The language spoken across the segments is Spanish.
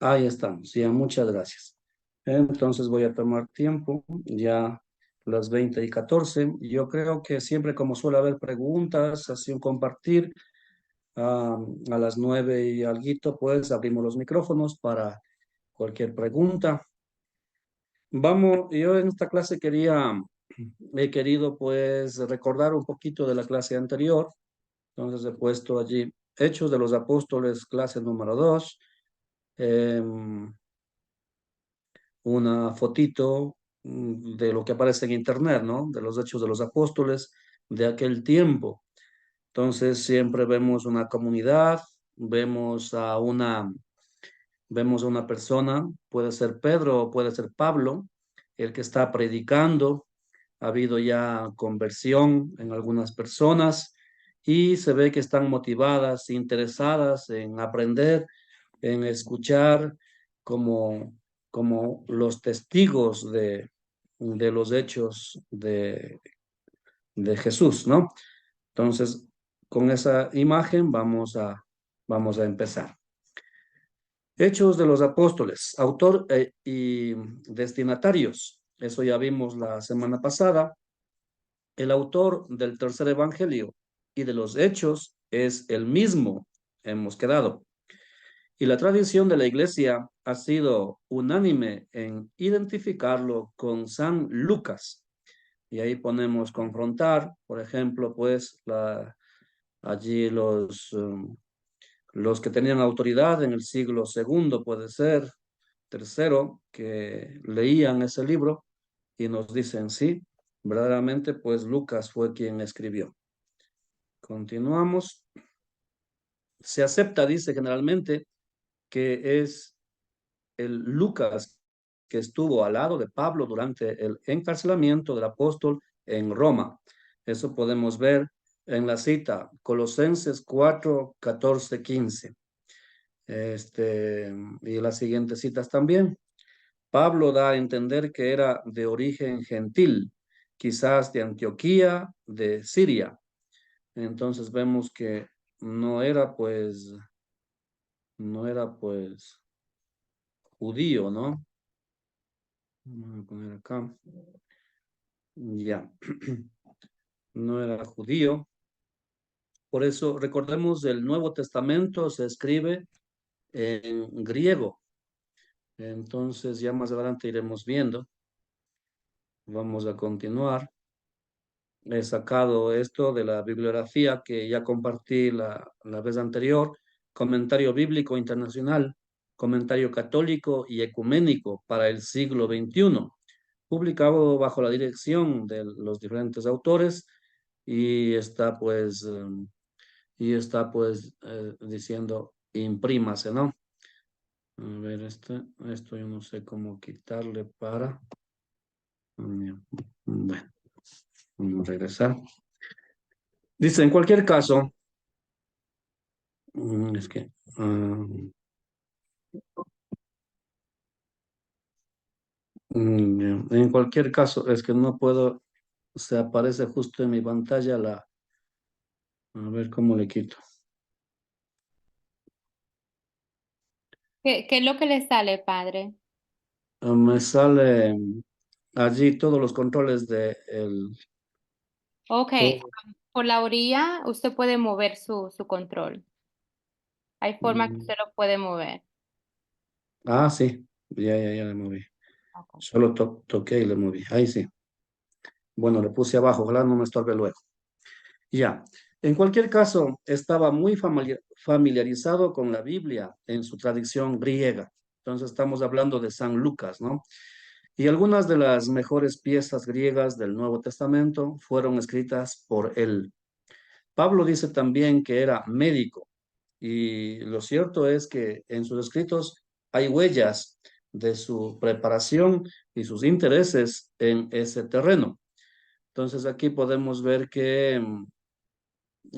Ahí estamos, ya, muchas gracias. Entonces voy a tomar tiempo, ya las 20:14. Yo creo que siempre como suele haber preguntas, así un compartir, a las 9 y alguito, pues abrimos los micrófonos para cualquier pregunta. Vamos, yo en esta clase he querido pues recordar un poquito de la clase anterior. Entonces he puesto allí Hechos de los Apóstoles, clase número 2, una fotito de lo que aparece en internet, ¿no? De los Hechos de los Apóstoles de aquel tiempo. Entonces siempre vemos una comunidad, vemos a una, vemos a una persona, puede ser Pedro o puede ser Pablo, el que está predicando. Ha habido ya conversión en algunas personas y se ve que están motivadas, interesadas en aprender, en escuchar como, como los testigos de los hechos de Jesús, ¿no? Entonces, con esa imagen vamos a empezar. Hechos de los Apóstoles, autor y destinatarios. Eso ya vimos la semana pasada. El autor del tercer evangelio y de los hechos es el mismo, hemos quedado. Y la tradición de la iglesia ha sido unánime en identificarlo con San Lucas. Y ahí ponemos confrontar, por ejemplo, pues allí los que tenían autoridad en el siglo segundo, puede ser, tercero, que leían ese libro y nos dicen, sí, verdaderamente, pues Lucas fue quien escribió. Continuamos. Se acepta, dice generalmente, que es el Lucas que estuvo al lado de Pablo durante el encarcelamiento del apóstol en Roma. Eso podemos ver en la cita Colosenses 4:14-15. Y las siguientes citas también. Pablo da a entender que era de origen gentil, quizás de Antioquía, de Siria. Entonces vemos que no era pues, no era pues judío, ¿no? Vamos a poner acá. Ya, no era judío. Por eso recordemos el Nuevo Testamento se escribe en griego. Entonces ya más adelante iremos viendo. Vamos a continuar. He sacado esto de la bibliografía que ya compartí la vez anterior. Comentario bíblico internacional, comentario católico y ecuménico para el siglo XXI, publicado bajo la dirección de los diferentes autores y diciendo imprímase, ¿no? A ver, esto yo no sé cómo quitarle para. Bueno, vamos a regresar. Dice, en cualquier caso, es que, en cualquier caso, es que no puedo, se aparece justo en mi pantalla a ver cómo le quito. ¿Qué es lo que le sale, padre? Me sale allí todos los controles de el, Ok, todo. por la orilla usted puede mover su control. Hay forma que mm, usted lo puede mover. sí, ya le moví. Ok. Solo toqué y le moví. Ahí sí. Bueno, le puse abajo, ojalá no me estorbe luego. Ya. En cualquier caso, estaba muy familiarizado con la Biblia en su tradición griega. Entonces estamos hablando de San Lucas, ¿no? Y algunas de las mejores piezas griegas del Nuevo Testamento fueron escritas por él. Pablo dice también que era médico y lo cierto es que en sus escritos hay huellas de su preparación y sus intereses en ese terreno. Entonces aquí podemos ver que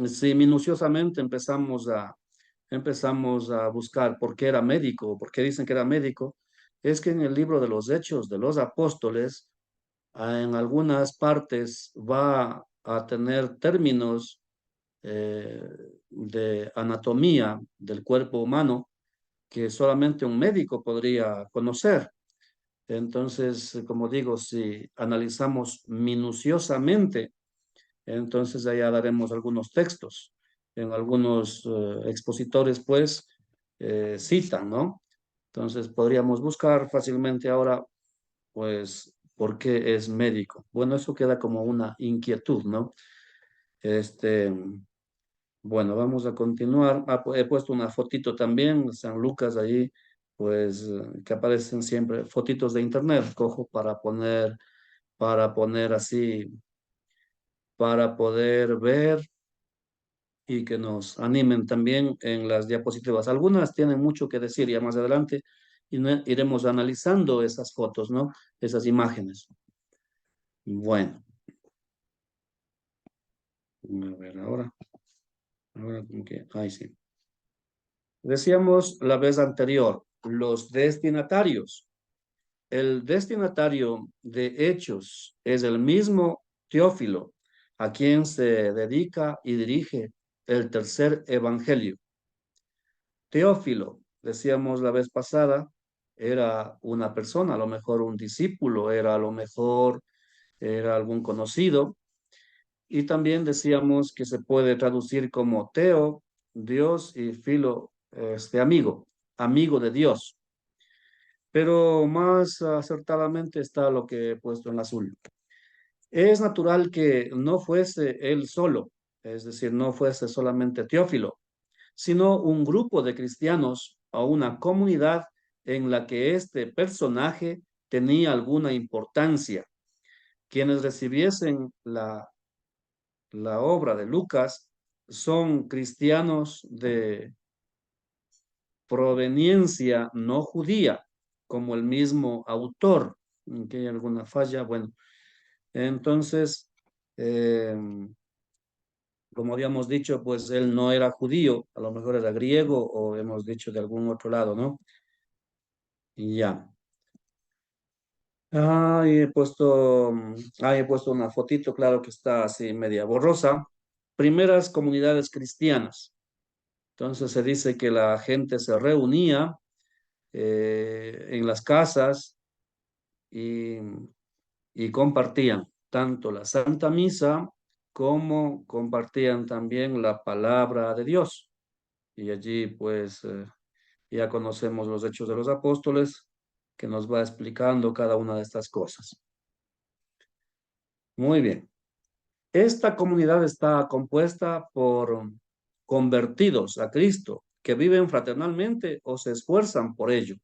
si minuciosamente empezamos a buscar por qué era médico, por qué dicen que era médico, es que en el libro de los Hechos de los Apóstoles, en algunas partes va a tener términos de anatomía del cuerpo humano que solamente un médico podría conocer. Entonces, como digo, si analizamos minuciosamente, entonces allá daremos algunos textos. En algunos expositores, pues, citan, ¿no? Entonces, podríamos buscar fácilmente ahora, pues, ¿por qué es médico? Bueno, eso queda como una inquietud, ¿no? Este, bueno, vamos a continuar. He puesto una fotito también, San Lucas allí, pues, que aparecen siempre fotitos de internet. Cojo para poner así, para poder ver y que nos animen también en las diapositivas. Algunas tienen mucho que decir ya más adelante y iremos analizando esas fotos, ¿no? Esas imágenes. Bueno, a ver ahora como que, ahí sí. Decíamos la vez anterior, los destinatarios. El destinatario de Hechos es el mismo Teófilo, a quien se dedica y dirige el tercer evangelio. Teófilo, decíamos la vez pasada, era una persona, a lo mejor un discípulo, era a lo mejor era algún conocido, y también decíamos que se puede traducir como Teo, Dios, y Filo, amigo, amigo de Dios. Pero más acertadamente está lo que he puesto en azul. Es natural que no fuese él solo, es decir, no fuese solamente Teófilo, sino un grupo de cristianos o una comunidad en la que este personaje tenía alguna importancia. Quienes recibiesen la obra de Lucas son cristianos de proveniencia no judía, como el mismo autor. ¿Que hay alguna falla? Bueno, entonces, eh, como habíamos dicho, pues él no era judío, a lo mejor era griego o hemos dicho de algún otro lado, ¿no? Y ya. He puesto una fotito, claro que está así media borrosa. Primeras comunidades cristianas. Entonces se dice que la gente se reunía en las casas y, y compartían tanto la Santa Misa como compartían también la palabra de Dios. Y allí pues ya conocemos los Hechos de los Apóstoles que nos va explicando cada una de estas cosas. Muy bien. Esta comunidad está compuesta por convertidos a Cristo que viven fraternalmente o se esfuerzan por ello.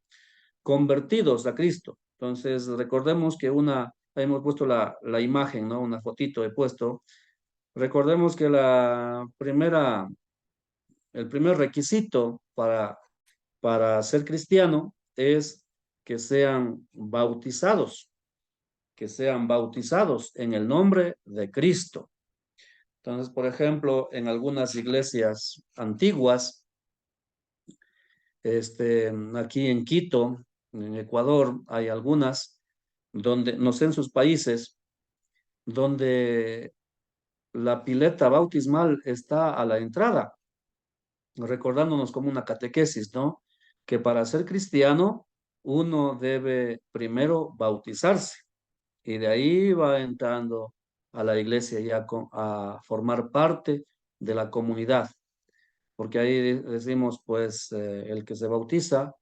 Convertidos a Cristo. Entonces, recordemos que hemos puesto la imagen, ¿no? Una fotito he puesto. Recordemos que el primer requisito para ser cristiano es que que sean bautizados en el nombre de Cristo. Entonces, por ejemplo, en algunas iglesias antiguas, aquí en Quito, en Ecuador, hay algunas donde, no sé en sus países, donde la pileta bautismal está a la entrada, recordándonos como una catequesis, ¿no? Que para ser cristiano uno debe primero bautizarse y de ahí va entrando a la iglesia ya a formar parte de la comunidad, porque ahí decimos, pues, el que se bautiza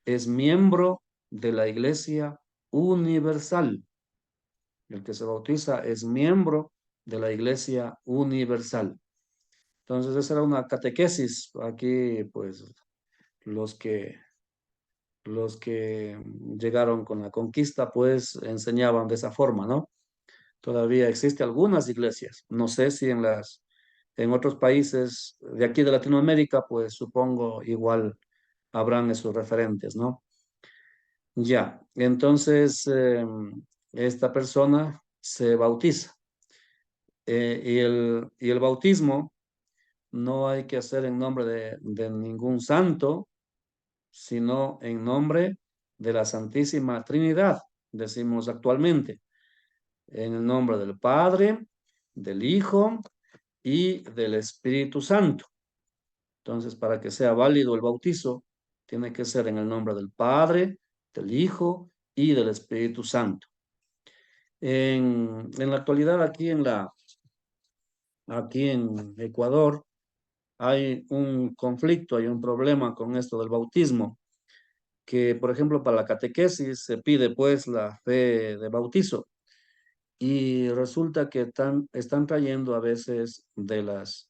es miembro de la iglesia universal. El que se bautiza es miembro de la iglesia universal. Entonces, esa era una catequesis. Aquí, pues, los que, los que llegaron con la conquista, pues, enseñaban de esa forma, ¿no? Todavía existen algunas iglesias. No sé si en otros países de aquí de Latinoamérica, pues, supongo igual habrán esos referentes, ¿no? Ya, entonces, esta persona se bautiza. Y el bautismo no hay que hacer en nombre de ningún santo, sino en nombre de la Santísima Trinidad, decimos actualmente, en el nombre del Padre, del Hijo y del Espíritu Santo. Entonces, para que sea válido el bautizo, Tiene que ser en el nombre del Padre, del Hijo y del Espíritu Santo. En la actualidad, aquí en Ecuador, hay un conflicto, hay un problema con esto del bautismo, que por ejemplo para la catequesis se pide pues la fe de bautizo y resulta que están trayendo a veces de las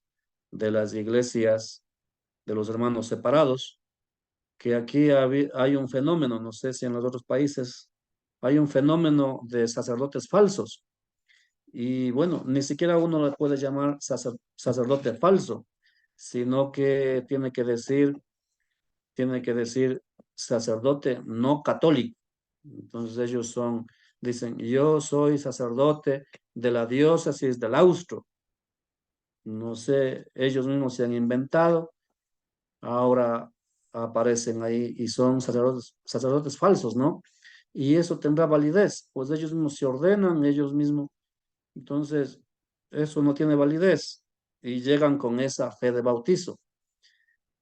iglesias de los hermanos separados, que aquí hay un fenómeno, no sé si en los otros países hay un fenómeno de sacerdotes falsos. Y bueno, ni siquiera uno le puede llamar sacerdote falso, sino que tiene que decir sacerdote no católico. Entonces dicen, yo soy sacerdote de la diócesis del Austro. No sé, ellos mismos se han inventado, ahora aparecen ahí y son sacerdotes falsos, ¿no? Y eso tendrá validez, pues ellos mismos se ordenan, ellos mismos. Entonces, eso no tiene validez y llegan con esa fe de bautizo.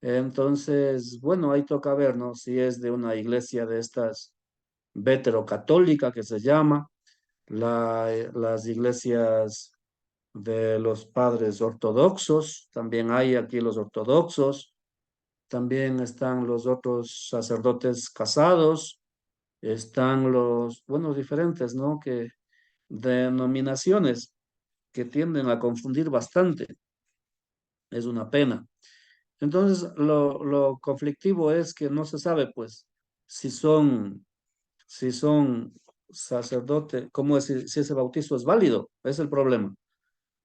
Entonces, bueno, ahí toca ver, ¿no? Si es de una iglesia de estas veterocatólica que se llama, las iglesias de los padres ortodoxos, también hay aquí los ortodoxos, también están los otros sacerdotes casados, están bueno, diferentes, ¿no? Que denominaciones que tienden a confundir bastante, es una pena. Entonces, lo conflictivo es que no se sabe, pues, si son, si son sacerdote, cómo decir, si ese bautizo es válido, es el problema.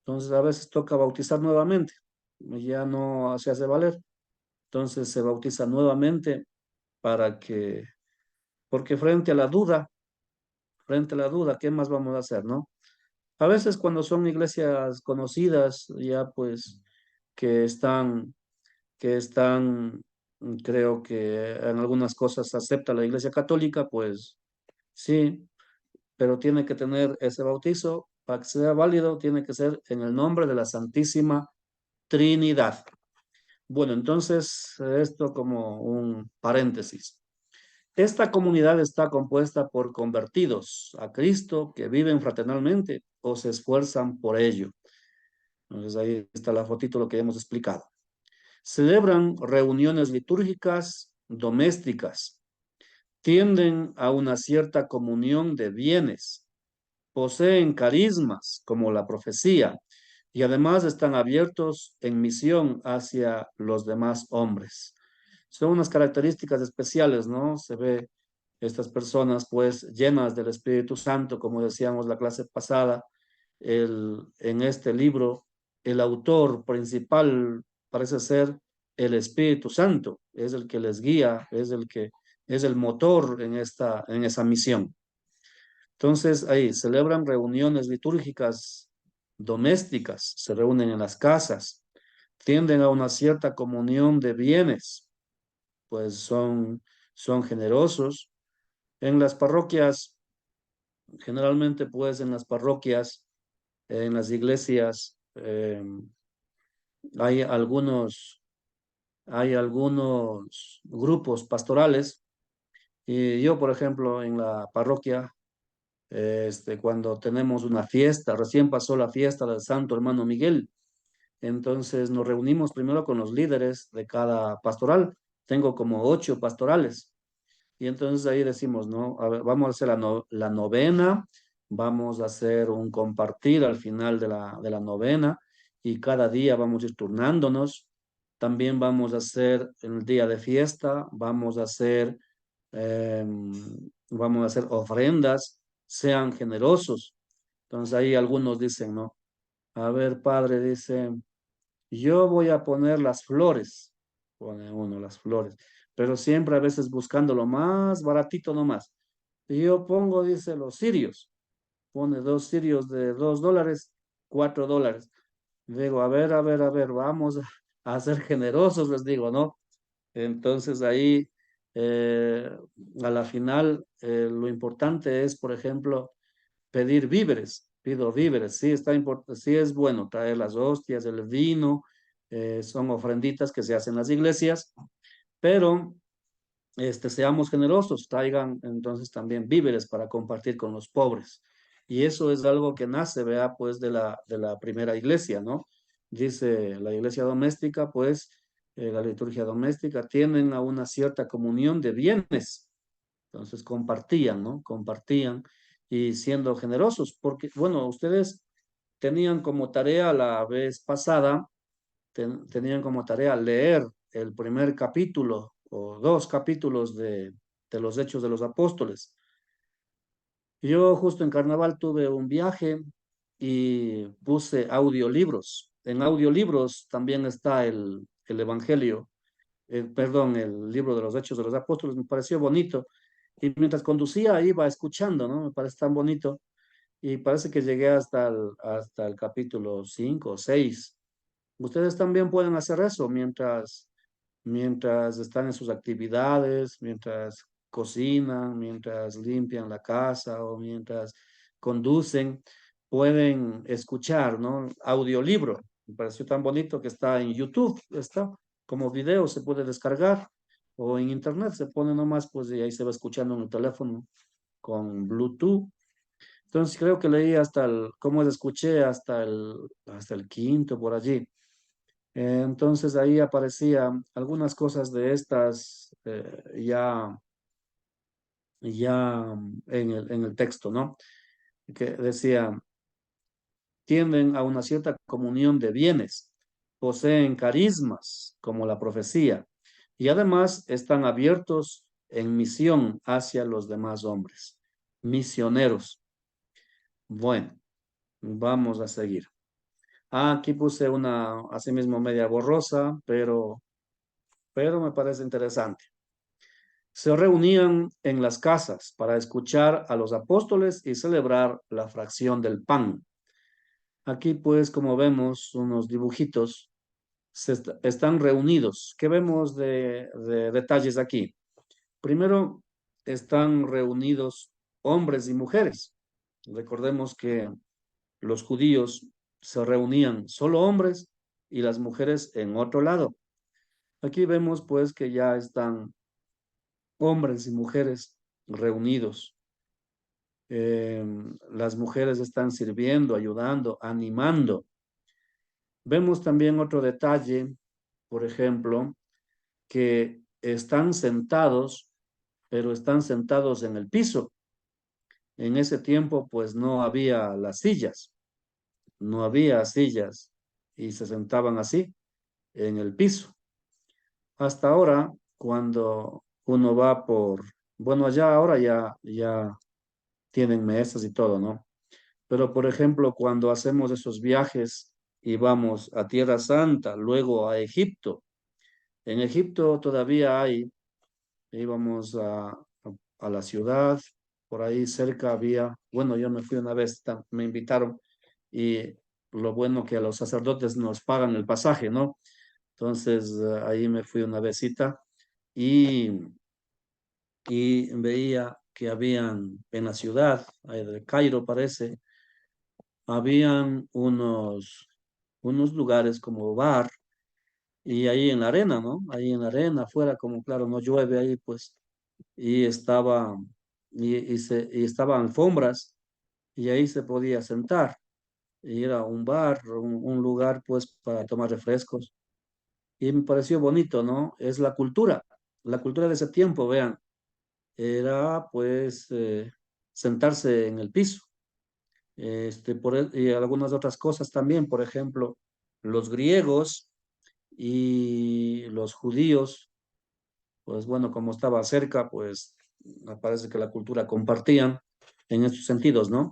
Entonces, a veces toca bautizar nuevamente, ya no se hace valer. Entonces, se bautiza nuevamente para que, porque frente a la duda, ¿qué más vamos a hacer, no? A veces cuando son iglesias conocidas, ya pues, que están creo que en algunas cosas acepta la Iglesia Católica, pues sí, pero tiene que tener ese bautizo, para que sea válido, tiene que ser en el nombre de la Santísima Trinidad. Bueno, entonces, esto como un paréntesis. Esta comunidad está compuesta por convertidos a Cristo que viven fraternalmente o se esfuerzan por ello. Entonces ahí está la fotito, lo que hemos explicado. Celebran reuniones litúrgicas domésticas, tienden a una cierta comunión de bienes, poseen carismas como la profecía y además están abiertos en misión hacia los demás hombres. Son unas características especiales, ¿no? Se ve estas personas pues llenas del Espíritu Santo, como decíamos la clase pasada, en este libro, el autor principal parece ser el Espíritu Santo, es el que les guía, es el motor en esa misión. Entonces, ahí celebran reuniones litúrgicas domésticas, se reúnen en las casas, tienden a una cierta comunión de bienes, pues son generosos. En las parroquias, generalmente pues en las parroquias, en las iglesias, hay hay algunos grupos pastorales. Y yo, por ejemplo, en la parroquia, cuando tenemos una fiesta, recién pasó la fiesta del Santo Hermano Miguel, entonces nos reunimos primero con los líderes de cada pastoral. Tengo como 8 pastorales. Y entonces ahí decimos, ¿no? A ver, vamos a hacer la novena, vamos a hacer un compartir al final de la novena y cada día vamos a ir turnándonos. También vamos a hacer el día de fiesta, vamos a hacer ofrendas, sean generosos. Entonces ahí algunos dicen, ¿no? A ver, padre, dice, yo voy a poner las flores, pone uno las flores, pero siempre a veces buscando lo más baratito nomás. Y yo pongo, dice, los cirios, pone 2 cirios de $2, $4. Digo, a ver, vamos a ser generosos, les digo, ¿no? Entonces ahí, eh, a la final, lo importante es, por ejemplo, pedir víveres, pido víveres, sí, sí es bueno traer las hostias, el vino, son ofrenditas que se hacen en las iglesias, pero seamos generosos, traigan entonces también víveres para compartir con los pobres. Y eso es algo que nace, vea, pues de la primera iglesia, ¿no? Dice la iglesia doméstica, pues la liturgia doméstica, tienen a una cierta comunión de bienes. Entonces compartían, ¿no? Compartían y siendo generosos, porque, bueno, ustedes tenían como tarea la vez pasada, tenían como tarea leer el primer capítulo o dos capítulos de los Hechos de los Apóstoles. Yo justo en Carnaval tuve un viaje y puse audiolibros. En audiolibros también está el Evangelio, perdón, el libro de los Hechos de los Apóstoles. Me pareció bonito. Y mientras conducía iba escuchando, ¿no? Me parece tan bonito. Y parece que llegué hasta el capítulo 5 o 6. Ustedes también pueden hacer eso mientras están en sus actividades, mientras cocinan, mientras limpian la casa o mientras conducen, pueden escuchar, ¿no? Audiolibro. Me pareció tan bonito que está en YouTube, está como video, se puede descargar o en internet se pone nomás, pues y ahí se va escuchando en el teléfono con Bluetooth. Entonces creo que leí cómo escuché hasta el quinto por allí. Entonces ahí aparecían algunas cosas de estas ya en el texto, ¿no? Que decía, tienden a una cierta comunión de bienes, poseen carismas como la profecía y además están abiertos en misión hacia los demás hombres, misioneros. Bueno, vamos a seguir. Aquí puse una, asimismo media borrosa, pero me parece interesante. Se reunían en las casas para escuchar a los apóstoles y celebrar la fracción del pan. Aquí, pues, como vemos, unos dibujitos están reunidos. ¿Qué vemos de detalles aquí? Primero, están reunidos hombres y mujeres. Recordemos que los judíos se reunían solo hombres y las mujeres en otro lado. Aquí vemos, pues, que ya están hombres y mujeres reunidos. Las mujeres están sirviendo, ayudando, animando. Vemos también otro detalle, por ejemplo, que están sentados, pero están sentados en el piso. En ese tiempo, pues no había las sillas, no había sillas y se sentaban así, en el piso. Hasta ahora, cuando uno va bueno, allá ahora ya tienen mesas y todo, ¿no? Pero, por ejemplo, cuando hacemos esos viajes y vamos a Tierra Santa, luego a Egipto, en Egipto todavía íbamos a la ciudad, por ahí cerca había, bueno, yo me fui una vez, me invitaron y lo bueno que a los sacerdotes nos pagan el pasaje, ¿no? Entonces, ahí me fui una visita y, y veía que habían en la ciudad, de Cairo parece, habían unos lugares como bar y ahí en la arena, ¿no? Ahí en la arena, afuera, como claro, no llueve ahí, pues, y y estaban alfombras y ahí se podía sentar y era un bar, un lugar, pues, para tomar refrescos y me pareció bonito, ¿no? Es la cultura de ese tiempo, vean, era, pues, sentarse en el piso. Y algunas otras cosas también, por ejemplo, los griegos y los judíos, pues bueno, como estaba cerca, pues me parece que la cultura compartían en estos sentidos, ¿no?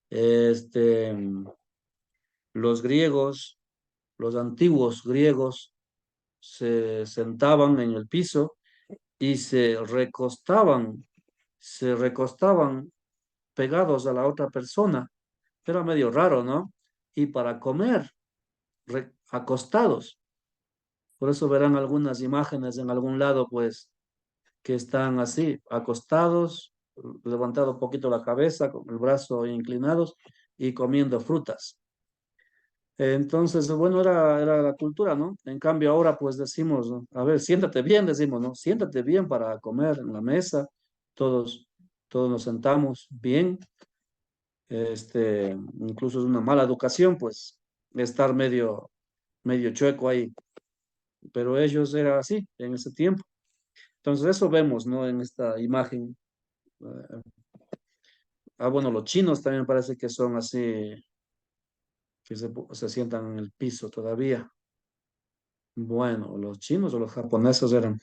Este, los griegos, los antiguos griegos, se sentaban en el piso y se recostaban pegados a la otra persona. Era medio raro, ¿no? Y para comer, acostados. Por eso verán algunas imágenes en algún lado, pues, que están así, acostados, levantado un poquito la cabeza, con el brazo inclinados y comiendo frutas. Entonces, bueno, era la cultura, ¿no? En cambio, ahora pues decimos, ¿no? A ver, siéntate bien, decimos, ¿no? Siéntate bien para comer en la mesa, todos, todos nos sentamos bien, incluso es una mala educación, pues, estar medio chueco ahí, pero ellos era así en ese tiempo. Entonces, eso vemos, ¿no? En esta imagen. Eh, bueno, los chinos también parece que son así, que se sientan en el piso todavía. Bueno, los chinos o los japoneses eran.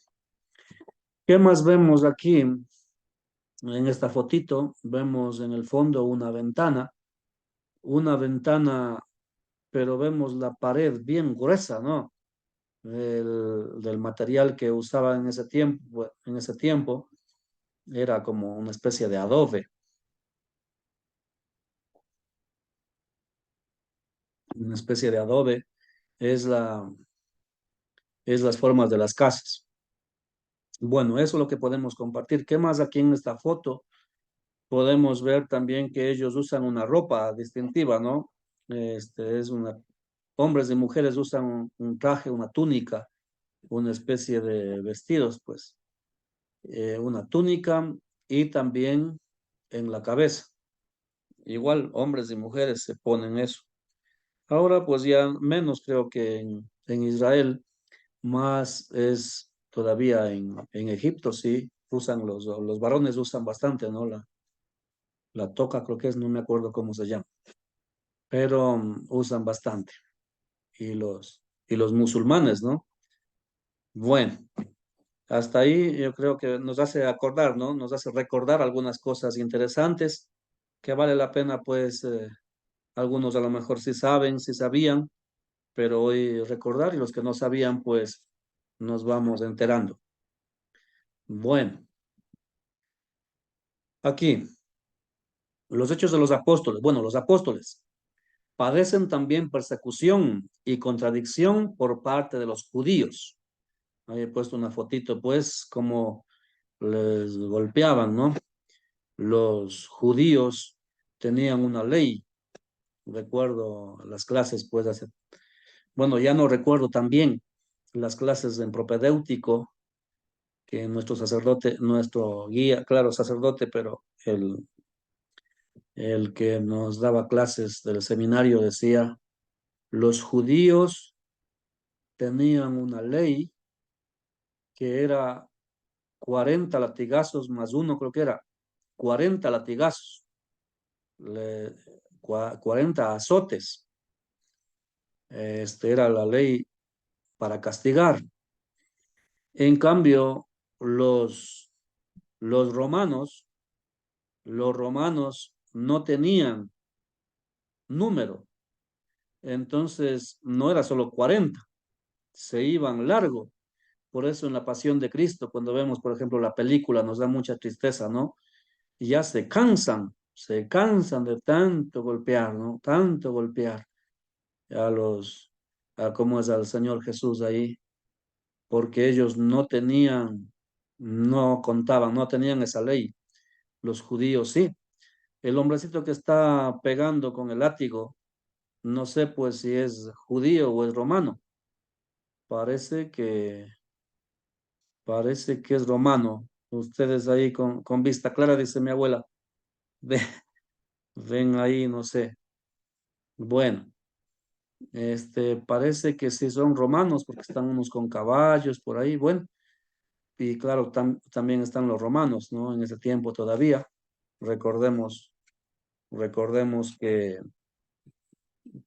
¿Qué más vemos aquí? En esta fotito vemos en el fondo una ventana, pero vemos la pared bien gruesa, ¿no? Del material que usaba en ese tiempo, era como una especie de adobe, una especie de adobe es es las formas de las casas. Bueno, eso es lo que podemos compartir. ¿Qué más aquí en esta foto? Podemos ver también que ellos usan una ropa distintiva, ¿no? Es una, hombres y mujeres usan un traje, una túnica, una especie de vestidos, pues, una túnica y también en la cabeza. Igual, hombres y mujeres se ponen eso. Ahora, pues ya menos creo que en Israel, más es todavía en Egipto, sí, usan los varones usan bastante, ¿no? La toca, creo que es, no me acuerdo cómo se llama, pero usan bastante. Y los musulmanes, ¿no? Bueno, hasta ahí yo creo que nos hace acordar, ¿no? Nos hace recordar algunas cosas interesantes que vale la pena, pues, algunos a lo mejor sí saben, sí sabían, pero hoy recordar y los que no sabían, pues, nos vamos enterando. Bueno, aquí, los hechos de los apóstoles. Bueno, los apóstoles padecen también persecución y contradicción por parte de los judíos. Ahí he puesto una fotito, pues, como les golpeaban, ¿no? Los judíos tenían una ley, recuerdo las clases, pues, bueno, ya no recuerdo también las clases en propedéutico, que nuestro sacerdote, nuestro guía, claro, sacerdote, pero el que nos daba clases del seminario decía, los judíos tenían una ley que era 40 latigazos más uno, creo que era 40 latigazos, 40 azotes. Era la ley para castigar. En cambio, los, los romanos, los romanos no tenían número. Entonces, no era solo 40, se iban largo. Por eso en la Pasión de Cristo, cuando vemos, por ejemplo, la película, nos da mucha tristeza, ¿no? Y ya se cansan de tanto golpear, ¿no? Tanto golpear a cómo es al Señor Jesús ahí, porque ellos no tenían, no contaban, no tenían esa ley. Los judíos sí. El hombrecito que está pegando con el látigo, no sé pues si es judío o es romano. Parece que, parece que es romano. Ustedes ahí con vista clara, dice mi abuela. Ve- Ven ahí, no sé. Bueno, parece que sí son romanos porque están unos con caballos por ahí. Bueno, y claro, también están los romanos, ¿no? En ese tiempo todavía. Recordemos, recordemos que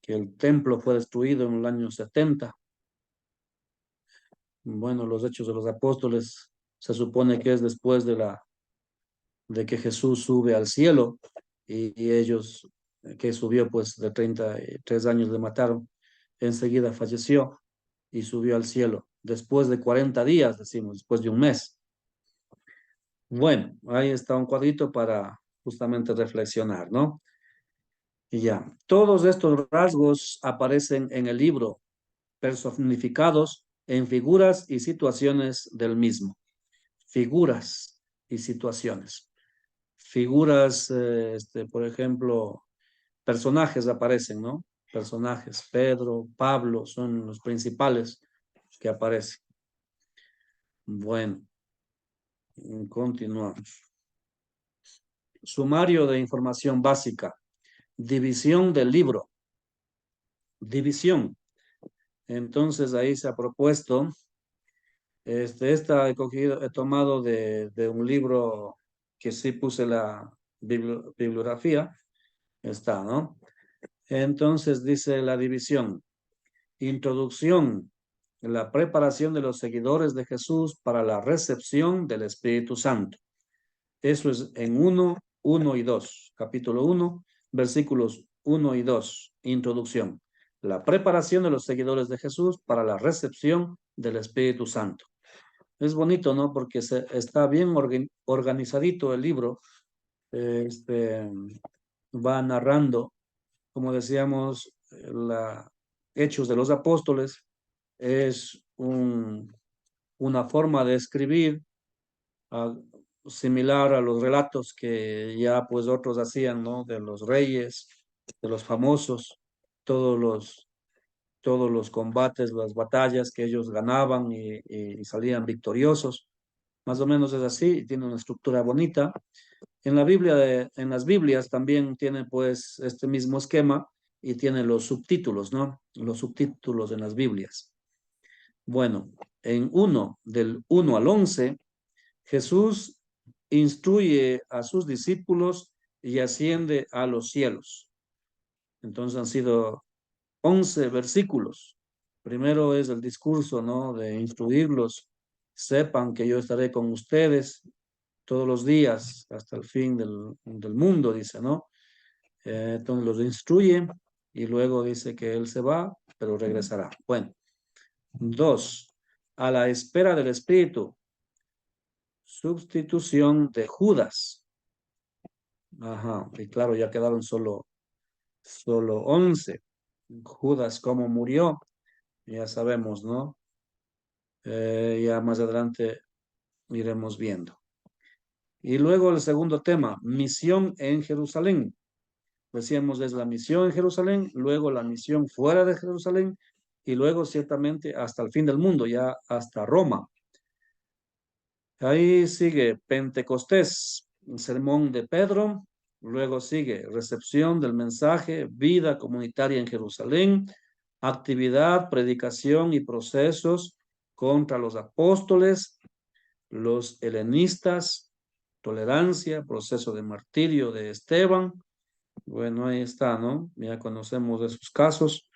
el templo fue destruido en el año 70. Bueno, los hechos de los apóstoles se supone que es después de que Jesús sube al cielo y ellos, que subió pues de 33 años le mataron, enseguida falleció y subió al cielo. Después de 40 días, decimos, después de un mes. Bueno, ahí está un cuadrito para justamente reflexionar, ¿no? Y ya, todos estos rasgos aparecen en el libro, personificados en figuras y situaciones del mismo. Figuras y situaciones. Figuras, por ejemplo, personajes aparecen, ¿no? personajes. Pedro, Pablo son los principales que aparecen. Bueno, continuamos. Sumario de información básica. División del libro. División. Entonces ahí se ha propuesto, esta he tomado de un libro que sí puse la bibliografía, está, ¿no? Entonces dice la división. Introducción, la preparación de los seguidores de Jesús para la recepción del Espíritu Santo. Eso es en 1 y 2, capítulo 1, versículos 1 y 2, introducción. La preparación de los seguidores de Jesús para la recepción del Espíritu Santo. Es bonito, ¿no? Porque está bien organizadito el libro. Va narrando, como decíamos, Hechos de los Apóstoles es una forma de escribir ah, similar a los relatos que ya pues otros hacían, ¿no? De los reyes, de los famosos, todos los, todos los combates, las batallas que ellos ganaban y salían victoriosos. Más o menos es así, tiene una estructura bonita. En la Biblia, en las Biblias también tiene pues este mismo esquema y tiene los subtítulos, ¿no? Los subtítulos en las Biblias. Bueno, en del 1 al 11, Jesús instruye a sus discípulos y asciende a los cielos. Entonces han sido 11 versículos. Primero es el discurso, ¿no? De instruirlos. Sepan que yo estaré con ustedes todos los días hasta el fin del mundo, dice, ¿no? Entonces los instruye y luego dice que él se va, pero regresará. Bueno, 2, a la espera del Espíritu, sustitución de Judas. Ajá, y claro, ya quedaron solo 11. Judas, cómo murió, ya sabemos, ¿no? Ya más adelante iremos viendo. Y luego el segundo tema, misión en Jerusalén. Decíamos, es la misión en Jerusalén, luego la misión fuera de Jerusalén y luego ciertamente hasta el fin del mundo, ya hasta Roma. Ahí sigue Pentecostés, sermón de Pedro, luego sigue recepción del mensaje, vida comunitaria en Jerusalén, actividad, predicación y procesos contra los apóstoles, los helenistas, tolerancia, proceso de martirio de Esteban. Bueno, ahí está, ¿no? Ya conocemos de sus casos.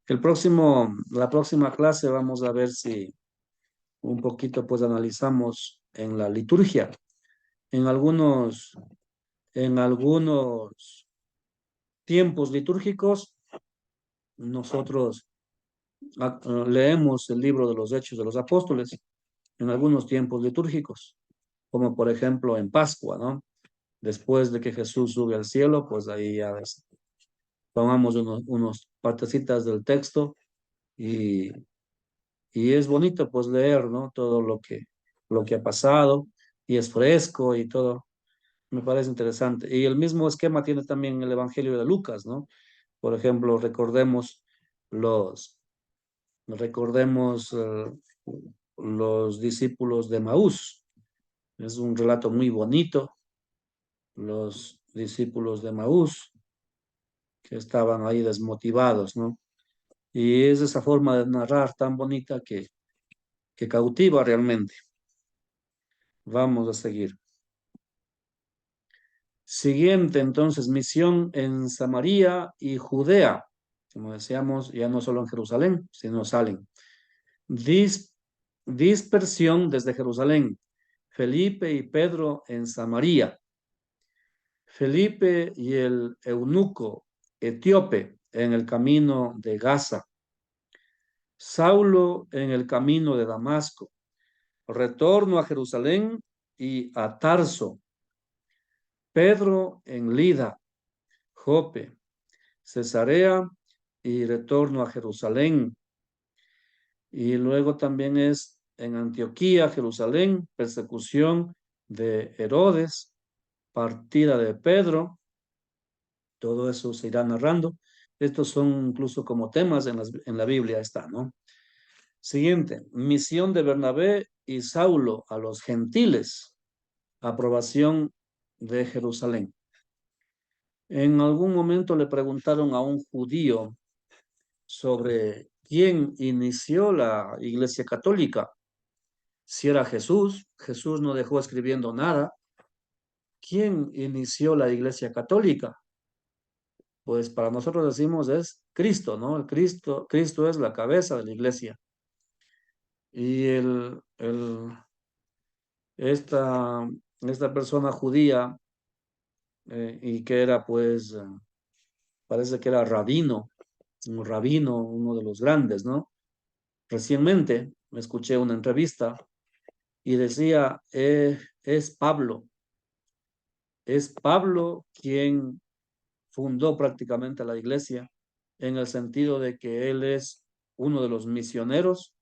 La próxima clase vamos a ver si un poquito pues analizamos en la liturgia. En algunos, en algunos tiempos litúrgicos, nosotros leemos el libro de los Hechos de los Apóstoles en algunos tiempos litúrgicos, como por ejemplo en Pascua, ¿no? Después de que Jesús sube al cielo, pues ahí ya tomamos unos partecitas del texto y, y es bonito pues leer, ¿no? Todo lo que ha pasado y es fresco y todo. Me parece interesante. Y el mismo esquema tiene también el Evangelio de Lucas, ¿no? Por ejemplo, los, recordemos los discípulos de Maús. Es un relato muy bonito. Los discípulos de Maús que estaban ahí desmotivados, ¿no? Y es esa forma de narrar tan bonita que cautiva realmente. Vamos a seguir. Siguiente, entonces, misión en Samaria y Judea. Como decíamos, ya no solo en Jerusalén, sino salen. Dispersión desde Jerusalén. Felipe y Pedro en Samaria. Felipe y el eunuco etíope en el camino de Gaza. Saulo en el camino de Damasco. Retorno a Jerusalén y a Tarso. Pedro en Lida, Jope, Cesarea y retorno a Jerusalén. Y luego también es en Antioquía, Jerusalén, persecución de Herodes, partida de Pedro. Todo eso se irá narrando. Estos son incluso como temas en la Biblia está, ¿no? Siguiente, misión de Bernabé y Saulo a los gentiles, aprobación de Jerusalén. En algún momento le preguntaron a un judío sobre quién inició la Iglesia Católica. Si era Jesús, Jesús no dejó escribiendo nada. ¿Quién inició la Iglesia Católica? Pues para nosotros decimos es Cristo, ¿no? Cristo es la cabeza de la Iglesia. Y esta persona judía, y que era pues, parece que era rabino, un rabino, uno de los grandes, ¿no? Recientemente me escuché una entrevista y decía, es Pablo quien fundó prácticamente la iglesia en el sentido de que él es uno de los misioneros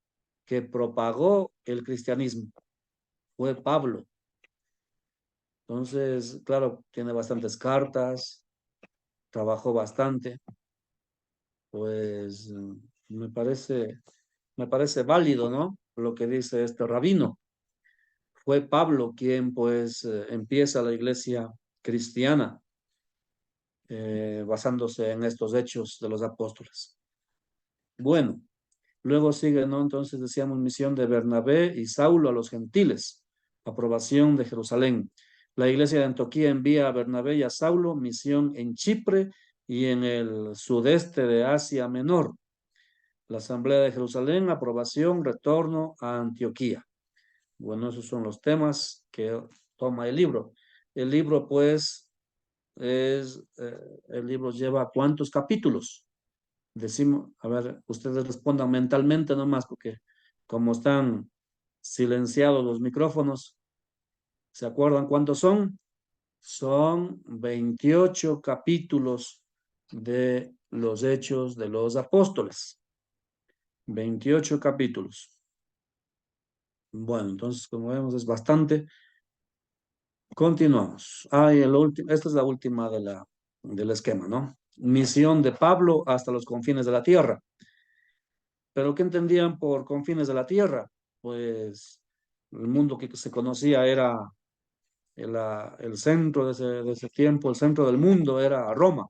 que propagó el cristianismo. Fue Pablo. Entonces, claro, tiene bastantes cartas, trabajó bastante, pues me parece válido, ¿no? Lo que dice este rabino. Fue Pablo quien pues empieza la iglesia cristiana basándose en estos hechos de los apóstoles. Bueno, luego sigue, ¿no? Entonces decíamos misión de Bernabé y Saulo a los gentiles, aprobación de Jerusalén. La iglesia de Antioquía envía a Bernabé y a Saulo misión en Chipre y en el sudeste de Asia Menor. La asamblea de Jerusalén, aprobación, retorno a Antioquía. Bueno, esos son los temas que toma el libro. El libro, pues, el libro lleva ¿cuántos capítulos? Decimos, a ver, ustedes respondan mentalmente nomás, porque como están silenciados los micrófonos, ¿se acuerdan cuántos son? Son 28 capítulos de los Hechos de los Apóstoles. 28 capítulos. Bueno, entonces, como vemos, es bastante. Continuamos. Esta es la última del esquema, ¿no? Misión de Pablo hasta los confines de la tierra. ¿Pero qué entendían por confines de la tierra? Pues el mundo que se conocía era el centro de ese tiempo, el centro del mundo era Roma.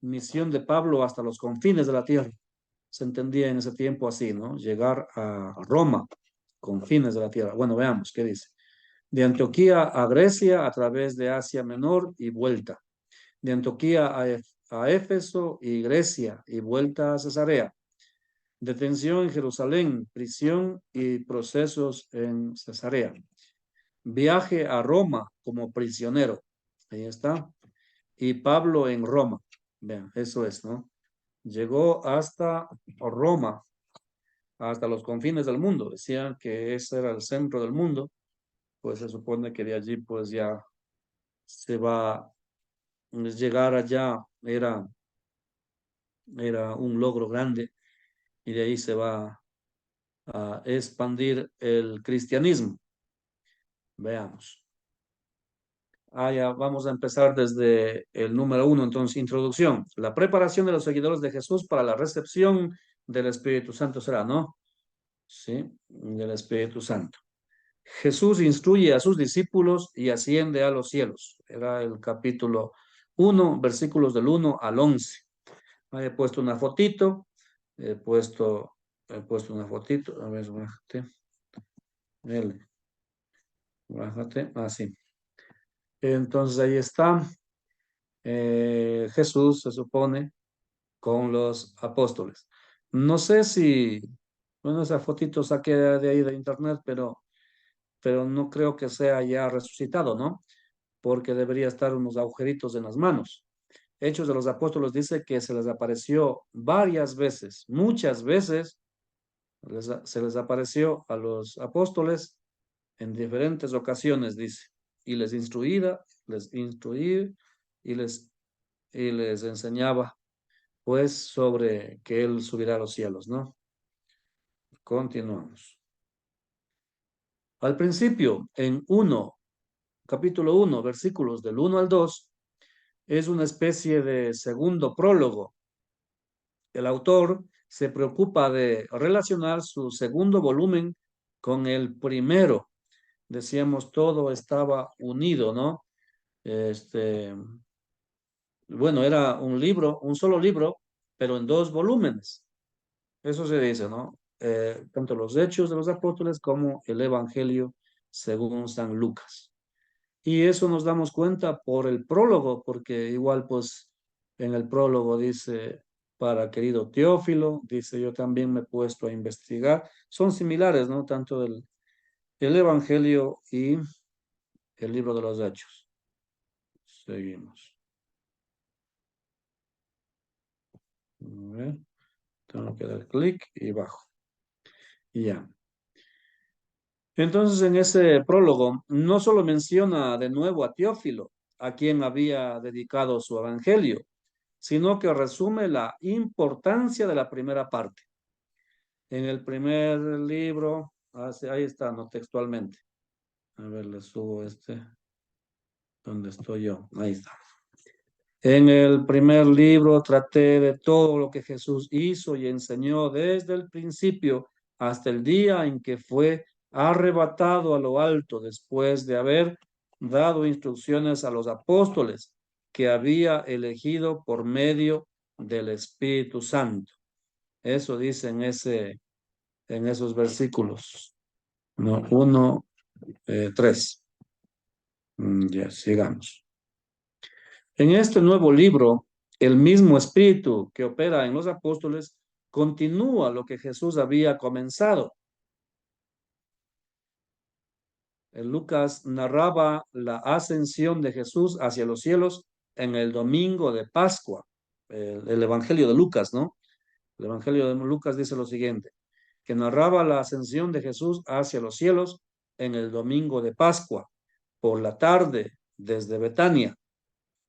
Misión de Pablo hasta los confines de la tierra. Se entendía en ese tiempo así, ¿no? Llegar a Roma, confines de la tierra. Bueno, veamos qué dice. De Antioquía a Grecia a través de Asia Menor y vuelta. De Antioquía a Éfeso y Grecia y vuelta a Cesarea. Detención en Jerusalén, prisión y procesos en Cesarea. Viaje a Roma como prisionero. Ahí está. Y Pablo en Roma. Vean, eso es, ¿no? Llegó hasta Roma, hasta los confines del mundo. Decían que ese era el centro del mundo. Pues se supone que de allí pues ya se va, llegar allá era un logro grande y de ahí se va a expandir el cristianismo. Veamos. Ya vamos a empezar desde el número 1, entonces, introducción. La preparación de los seguidores de Jesús para la recepción del Espíritu Santo será, ¿no? Sí, del Espíritu Santo. Jesús instruye a sus discípulos y asciende a los cielos. Era el capítulo 1, versículos del 1 al 11. Ahí he puesto una fotito, he puesto una fotito, a ver, bájate, bájate, así. Entonces ahí está Jesús, se supone, con los apóstoles. No sé si, bueno, esa fotito saqué de ahí de internet, pero no creo que sea ya resucitado, ¿no? Porque debería estar unos agujeritos en las manos. Hechos de los Apóstoles dice que se les apareció varias veces, muchas veces se les apareció a los apóstoles en diferentes ocasiones, dice, y les instruía y les enseñaba, pues, sobre que Él subirá a los cielos, ¿no? Continuamos. Al principio, capítulo 1, versículos del 1 al 2, es una especie de segundo prólogo el autor se preocupa de relacionar su segundo volumen con el primero. Decíamos, todo estaba unido, ¿no? Bueno, era un libro, un solo libro, pero en dos volúmenes. Eso se dice, ¿no? Tanto los Hechos de los Apóstoles como el Evangelio según San Lucas. Y eso nos damos cuenta por el prólogo, porque igual pues en el prólogo dice, para querido Teófilo, dice, yo también me he puesto a investigar. Son similares, ¿no? Tanto el Evangelio y el libro de los Hechos. Seguimos. A ver, tengo que dar clic y bajo. Y ya. Entonces, en ese prólogo, no solo menciona de nuevo a Teófilo, a quien había dedicado su evangelio, sino que resume la importancia de la primera parte. En el primer libro, ahí está, no textualmente. A ver, le subo ¿dónde estoy yo? Ahí está. En el primer libro traté de todo lo que Jesús hizo y enseñó desde el principio hasta el día en que fue arrebatado a lo alto después de haber dado instrucciones a los apóstoles que había elegido por medio del Espíritu Santo. Eso dice en esos versículos. No, 1, 3. Ya, sigamos. En este nuevo libro, el mismo espíritu que opera en los apóstoles continúa lo que Jesús había comenzado. Lucas narraba la ascensión de Jesús hacia los cielos en el domingo de Pascua. El Evangelio de Lucas, ¿no? El Evangelio de Lucas dice lo siguiente, que narraba la ascensión de Jesús hacia los cielos en el domingo de Pascua, por la tarde, desde Betania,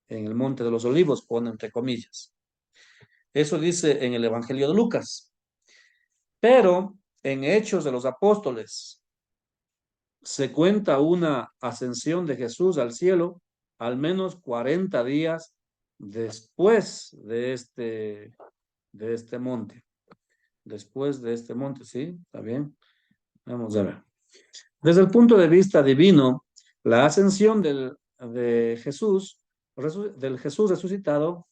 en el Monte de los Olivos, pone entre comillas. Eso dice en el Evangelio de Lucas. Pero en Hechos de los Apóstoles se cuenta una ascensión de Jesús al cielo al menos 40 días después de este monte. Después de este monte, ¿sí? ¿Está bien? Vamos a ver. Desde el punto de vista divino, la ascensión del Jesús resucitado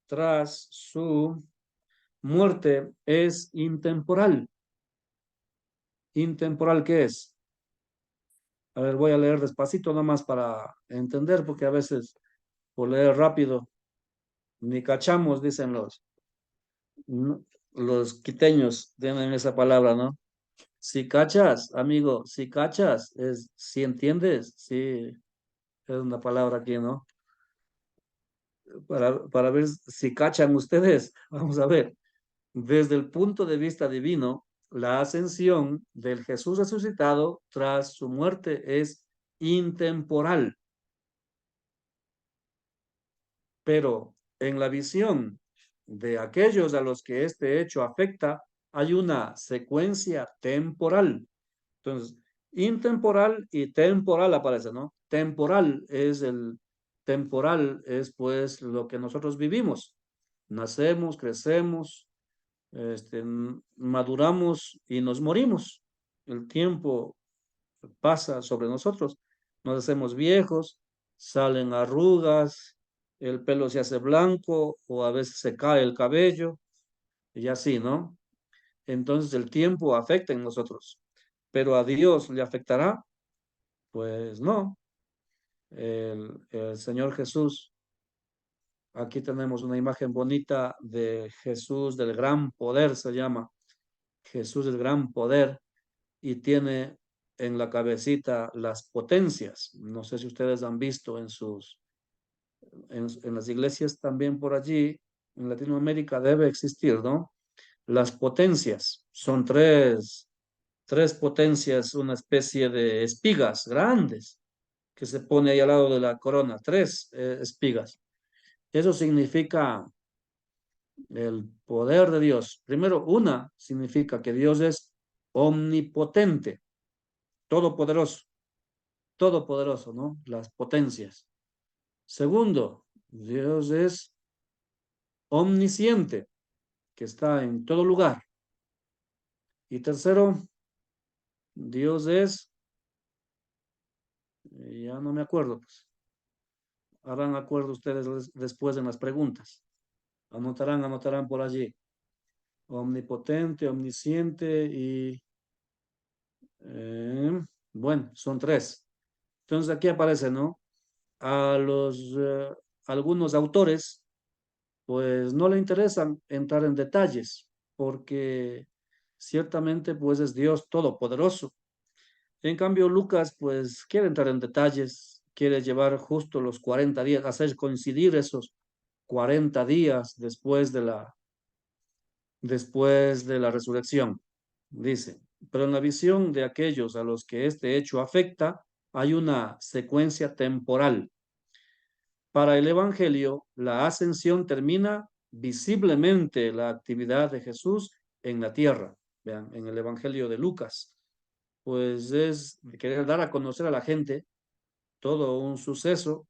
tras su muerte es intemporal. ¿Intemporal qué es? A ver, voy a leer despacito nomás para entender, porque a veces por leer rápido ni cachamos, dicen los quiteños, tienen esa palabra, ¿no? Si cachas, amigo, si cachas, si entiendes, sí, es una palabra aquí, ¿no? Para ver si cachan ustedes, vamos a ver. Desde el punto de vista divino, la ascensión del Jesús resucitado tras su muerte es intemporal, pero en la visión de aquellos a los que este hecho afecta, hay una secuencia temporal. Entonces, intemporal y temporal aparece, ¿no? Temporal es pues lo que nosotros vivimos. Nacemos, crecemos, maduramos y nos morimos. El tiempo pasa sobre nosotros. Nos hacemos viejos, salen arrugas, el pelo se hace blanco o a veces se cae el cabello y así, ¿no? Entonces el tiempo afecta en nosotros, pero a Dios le afectará, pues no. El Señor Jesús, aquí tenemos una imagen bonita de Jesús del gran poder, se llama Jesús del gran poder, y tiene en la cabecita las potencias. No sé si ustedes han visto en las iglesias también por allí, en Latinoamérica debe existir, ¿no? Las potencias son tres potencias, una especie de espigas grandes que se pone ahí al lado de la corona, tres espigas. Eso significa el poder de Dios. Primero, una significa que Dios es omnipotente, todopoderoso, todopoderoso, ¿no? Las potencias. Segundo, Dios es omnisciente, que está en todo lugar. Y tercero, Dios es, ya no me acuerdo, pues. Harán acuerdo ustedes después en las preguntas. Anotarán por allí. Omnipotente, omnisciente y, eh, bueno, son tres. Entonces aquí aparece, ¿no? A algunos autores, pues no le interesan entrar en detalles, porque ciertamente, pues es Dios todopoderoso. En cambio, Lucas, pues quiere entrar en detalles, quiere llevar justo los 40 días, hacer coincidir esos 40 días después de la resurrección. Dice, pero en la visión de aquellos a los que este hecho afecta, hay una secuencia temporal. Para el Evangelio, la ascensión termina visiblemente la actividad de Jesús en la tierra. Vean, en el Evangelio de Lucas, pues es querer dar a conocer a la gente todo un suceso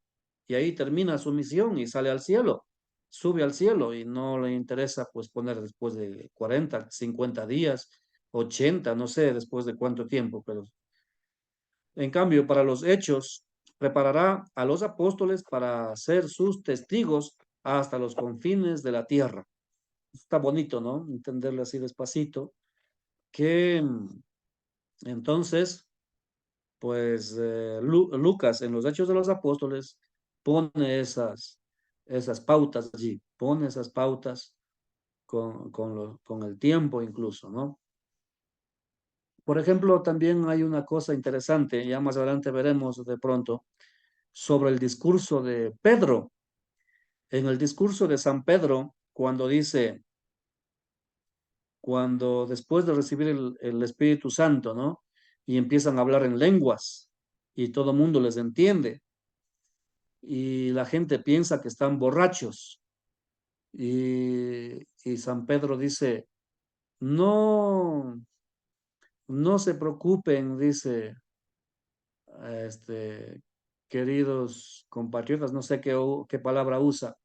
y ahí termina su misión y sale al cielo, sube al cielo y no le interesa pues poner después de 40, 50 días, 80, no sé después de cuánto tiempo, pero en cambio para los hechos preparará a los apóstoles para ser sus testigos hasta los confines de la tierra. Está bonito, ¿no? Entenderlo así despacito, que entonces pues Lucas en los Hechos de los Apóstoles pone esas pautas allí, pone esas pautas con el tiempo incluso, ¿no? Por ejemplo, también hay una cosa interesante, ya más adelante veremos de pronto, sobre el discurso de Pedro. En el discurso de San Pedro, cuando después de recibir el Espíritu Santo, ¿no? Y empiezan a hablar en lenguas y todo el mundo les entiende y la gente piensa que están borrachos. Y San Pedro dice, no, no se preocupen, dice, este, queridos compatriotas, no sé qué palabra usa,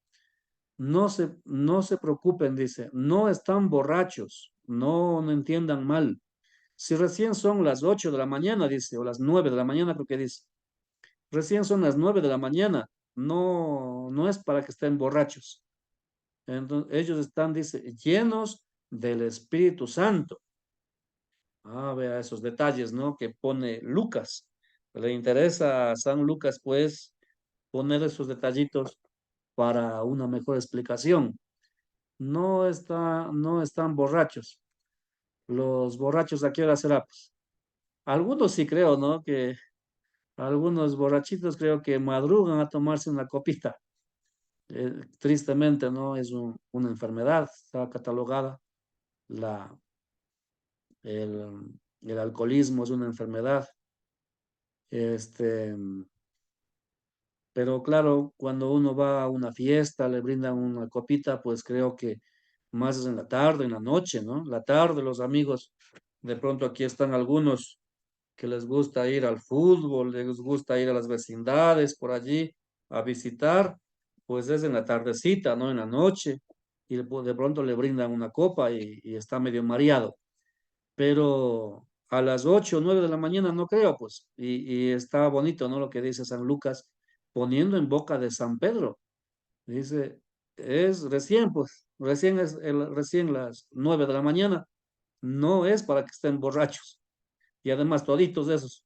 no se preocupen, dice, no están borrachos, no entiendan mal. Si recién son las 8 de la mañana, dice, o las 9 de la mañana, creo que dice, recién son las 9 de la mañana, no es para que estén borrachos. Entonces, ellos están, dice, llenos del Espíritu Santo. Ah, vea esos detalles, ¿no? Que pone Lucas. Le interesa a San Lucas, pues, poner esos detallitos para una mejor explicación. No están borrachos. Los borrachos, ¿a qué hora será? Pues, algunos sí creo, ¿no? Que algunos borrachitos creo que madrugan a tomarse una copita. Tristemente, ¿no? Es una enfermedad, está catalogada. La, el alcoholismo es una enfermedad. Este, pero claro, cuando uno va a una fiesta, le brindan una copita, pues creo que más es en la tarde, en la noche, ¿no? La tarde, los amigos, de pronto aquí están algunos que les gusta ir al fútbol, les gusta ir a las vecindades por allí a visitar, pues es en la tardecita, ¿no? En la noche, y de pronto le brindan una copa y está medio mareado. Pero a las 8 o 9 de la mañana no creo, pues, y está bonito, ¿no? Lo que dice San Lucas, poniendo en boca de San Pedro. Dice, es recién, pues, recién las 9 de la mañana, no es para que estén borrachos. Y además toditos esos,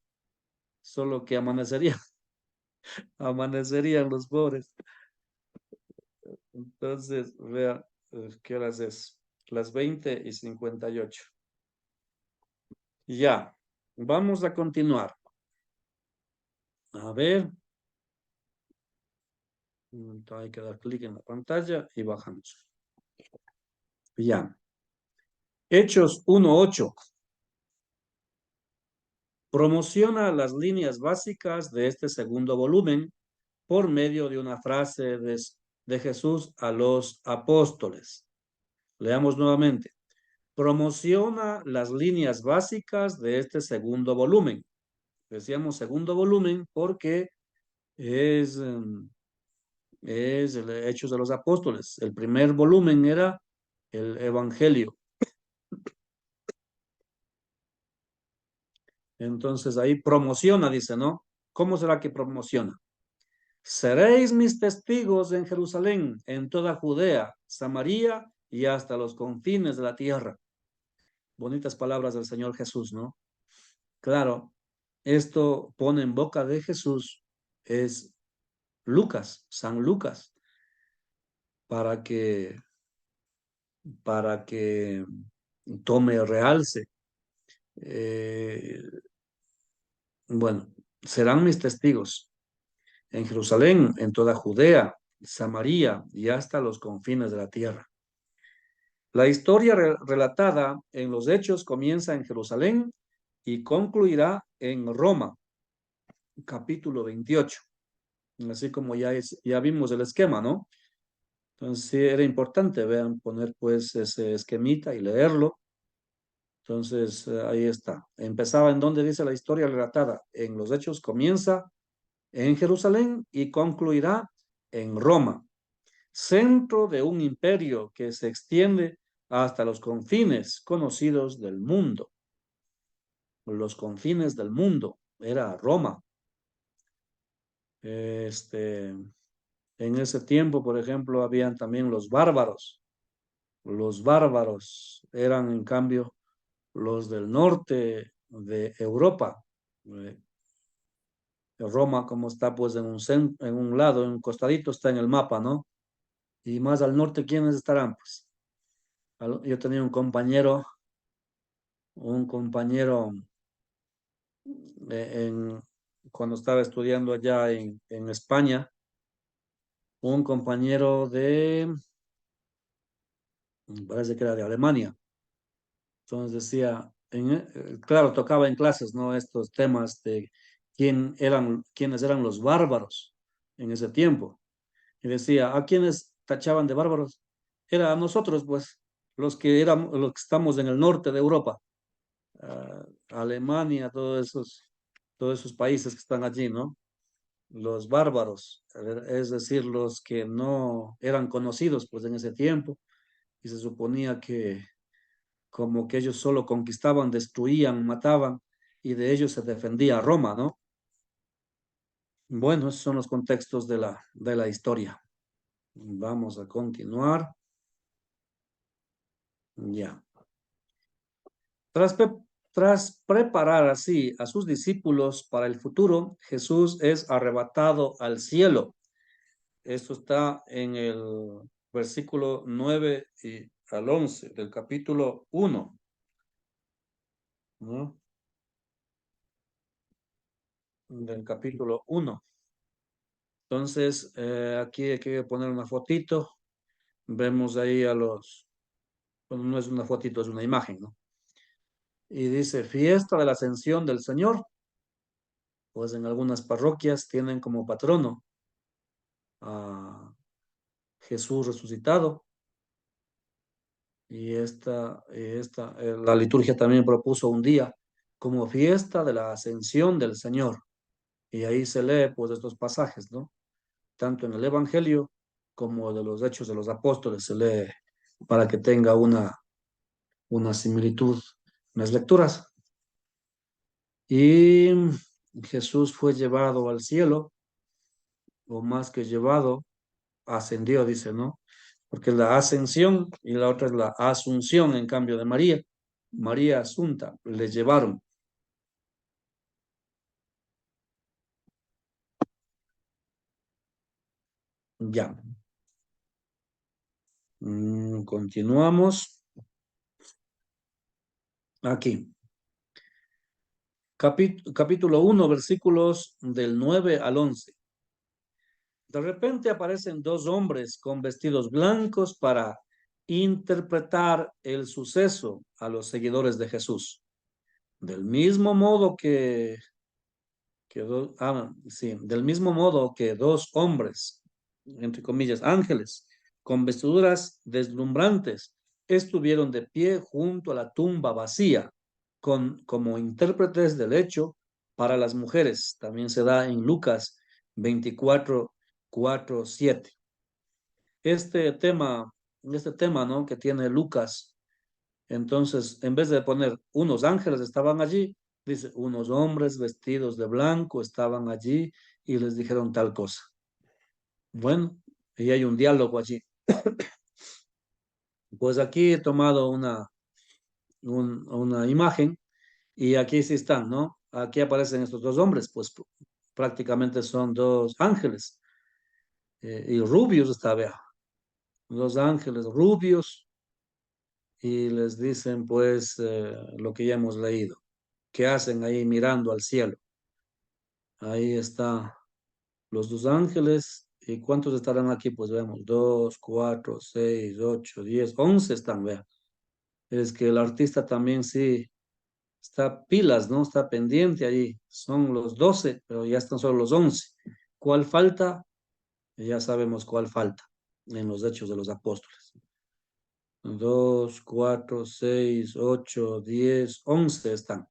solo que amanecerían los pobres. Entonces, vea, ¿qué horas es? Las 20:58. Ya, vamos a continuar. A ver, hay que dar clic en la pantalla y bajamos. Ya. Hechos 1:8. Promociona las líneas básicas de este segundo volumen por medio de una frase de Jesús a los apóstoles. Leamos nuevamente. Promociona las líneas básicas de este segundo volumen. Decíamos segundo volumen porque es es el Hechos de los Apóstoles. El primer volumen era el Evangelio. Entonces ahí promociona, dice, ¿no? ¿Cómo será que promociona? Seréis mis testigos en Jerusalén, en toda Judea, Samaria y hasta los confines de la tierra. Bonitas palabras del Señor Jesús, ¿no? Claro, esto pone en boca de Jesús es Lucas, San Lucas, para que, para que tome realce. Eh, bueno, serán mis testigos en Jerusalén, en toda Judea, Samaria y hasta los confines de la tierra. La historia relatada en los Hechos comienza en Jerusalén y concluirá en Roma, capítulo 28. Así como ya vimos el esquema, ¿no? Entonces sí, era importante, vean, poner pues ese esquemita y leerlo. Entonces ahí está. Empezaba en donde dice la historia relatada. En los Hechos comienza en Jerusalén y concluirá en Roma, centro de un imperio que se extiende hasta los confines conocidos del mundo. Los confines del mundo era Roma. En ese tiempo, por ejemplo, habían también los bárbaros. Los bárbaros eran, en cambio, los del norte de Europa. Eh, Roma, como está pues en un lado, en un costadito, está en el mapa, ¿no? Y más al norte, ¿quiénes estarán? Pues yo tenía un compañero cuando estaba estudiando allá en España, un compañero parece que era de Alemania. Entonces decía, claro, tocaba en clases, ¿no? Estos temas de quiénes eran los bárbaros en ese tiempo. Y decía, ¿a quiénes tachaban de bárbaros? Era a nosotros, pues, los que estamos en el norte de Europa, Alemania, todos esos países que están allí, ¿no? Los bárbaros, es decir, los que no eran conocidos, pues, en ese tiempo, y se suponía que como que ellos solo conquistaban, destruían, mataban, y de ellos se defendía Roma, ¿no? Bueno, esos son los contextos de la historia. Vamos a continuar. Ya. Tras, tras preparar así a sus discípulos para el futuro, Jesús es arrebatado al cielo. Esto está en el versículo 9 al 11 del capítulo 1, ¿no? Del capítulo 1. Entonces, aquí hay que poner una fotito. Vemos ahí bueno, no es una fotito, es una imagen, ¿no? Y dice, fiesta de la ascensión del Señor. Pues en algunas parroquias tienen como patrono a Jesús resucitado. La liturgia también propuso un día como fiesta de la ascensión del Señor. Y ahí se lee pues estos pasajes, ¿no? Tanto en el Evangelio como de los Hechos de los Apóstoles se lee para que tenga una similitud en las lecturas. Y Jesús fue llevado al cielo, o más que llevado, ascendió, dice, ¿no? Porque la ascensión y la otra es la asunción, en cambio de María. María Asunta, le llevaron. Ya. Continuamos. Aquí. Capítulo 1, versículos del 9 al 11. De repente aparecen dos hombres con vestidos blancos para interpretar el suceso a los seguidores de Jesús. Del mismo modo del mismo modo que dos hombres, entre comillas, ángeles, con vestiduras deslumbrantes, estuvieron de pie junto a la tumba vacía, como intérpretes del hecho para las mujeres. También se da en Lucas 24, 4, 7. Este tema, ¿no? Que tiene Lucas, entonces, en vez de poner unos ángeles estaban allí, dice, unos hombres vestidos de blanco estaban allí y les dijeron tal cosa. Bueno, y hay un diálogo allí. Pues aquí he tomado una imagen y aquí sí están, ¿no? Aquí aparecen estos dos hombres, pues prácticamente son dos ángeles. Y rubios está, vea, dos ángeles rubios y les dicen pues lo que ya hemos leído. ¿Qué hacen ahí mirando al cielo? Ahí está los dos ángeles. ¿Y cuántos estarán aquí? Pues veamos, 2, 4, 6, 8, 10, 11 están, vea. Es que el artista también sí está pilas, ¿no? Está pendiente ahí. Son los 12, pero ya están solo los 11. ¿Cuál falta? Ya sabemos cuál falta en los Hechos de los Apóstoles. 2, 4, 6, 8, 10, 11 están.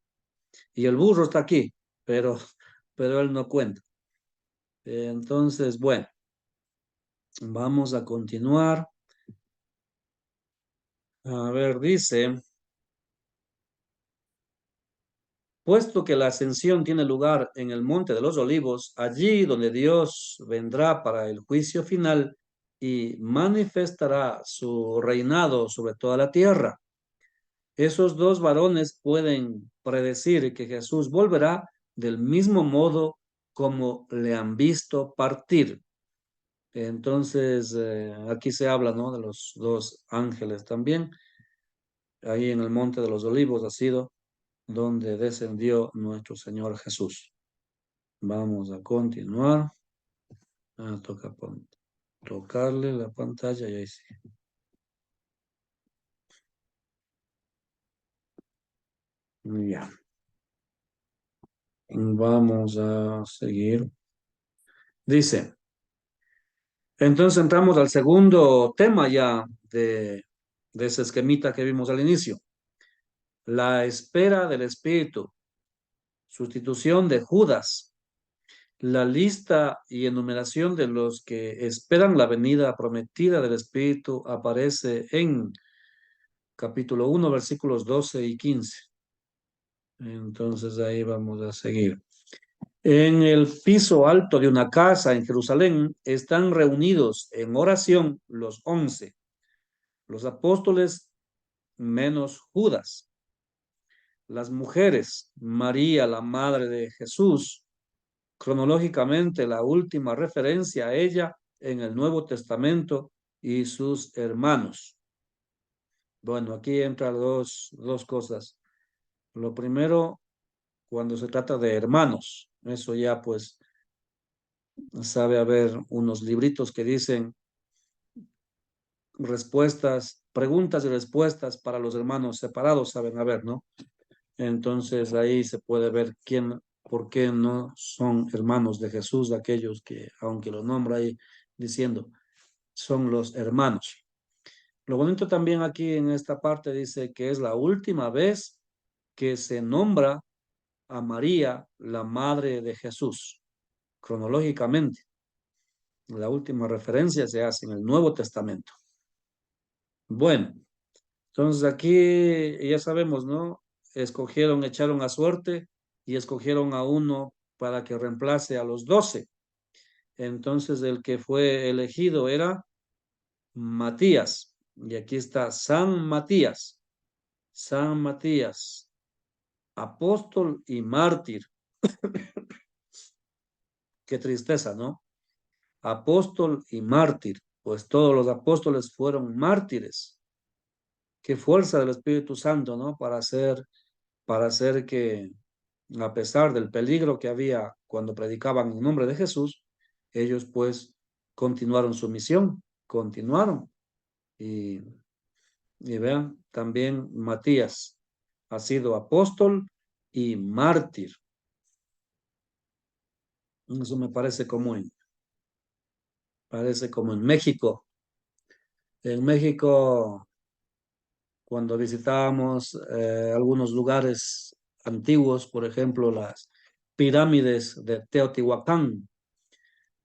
Y el burro está aquí, pero, pero él no cuenta. Entonces, bueno, vamos a continuar. A ver, dice, puesto que la ascensión tiene lugar en el Monte de los Olivos, allí donde Dios vendrá para el juicio final y manifestará su reinado sobre toda la tierra. Esos dos varones pueden predecir que Jesús volverá del mismo modo como le han visto partir. Entonces, aquí se habla, ¿no? De los dos ángeles también. Ahí en el Monte de los Olivos ha sido donde descendió nuestro Señor Jesús. Vamos a continuar. Toca tocarle la pantalla y ahí sí. Ya. Vamos a seguir. Dice, entonces entramos al segundo tema ya de ese esquemita que vimos al inicio. La espera del Espíritu, sustitución de Judas, la lista y enumeración de los que esperan la venida prometida del Espíritu aparece en capítulo 1, versículos 12 y 15. Entonces ahí vamos a seguir. En el piso alto de una casa en Jerusalén están reunidos en oración los 11, los apóstoles menos Judas, las mujeres, María, la madre de Jesús, cronológicamente la última referencia a ella en el Nuevo Testamento y sus hermanos. Bueno, aquí entran dos cosas. Lo primero, cuando se trata de hermanos, eso ya pues sabe haber unos libritos que dicen respuestas, preguntas y respuestas para los hermanos separados, saben haber, ¿no? Entonces ahí se puede ver por qué no son hermanos de Jesús, aquellos que, aunque lo nombra ahí diciendo, son los hermanos. Lo bonito también aquí en esta parte dice que es la última vez que se nombra a María, la madre de Jesús, cronológicamente. La última referencia se hace en el Nuevo Testamento. Bueno, entonces aquí ya sabemos, ¿no? Echaron a suerte y escogieron a uno para que reemplace a los 12. Entonces el que fue elegido era Matías. Y aquí está San Matías. San Matías, apóstol y mártir. Qué tristeza, ¿no? Apóstol y mártir. Pues todos los apóstoles fueron mártires. Qué fuerza del Espíritu Santo, ¿no? Para hacer que, a pesar del peligro que había cuando predicaban en nombre de Jesús, ellos pues continuaron su misión, continuaron. Y, y vean, también Matías ha sido apóstol y mártir. Eso me parece como en México. En México, cuando visitábamos algunos lugares antiguos, por ejemplo, las pirámides de Teotihuacán,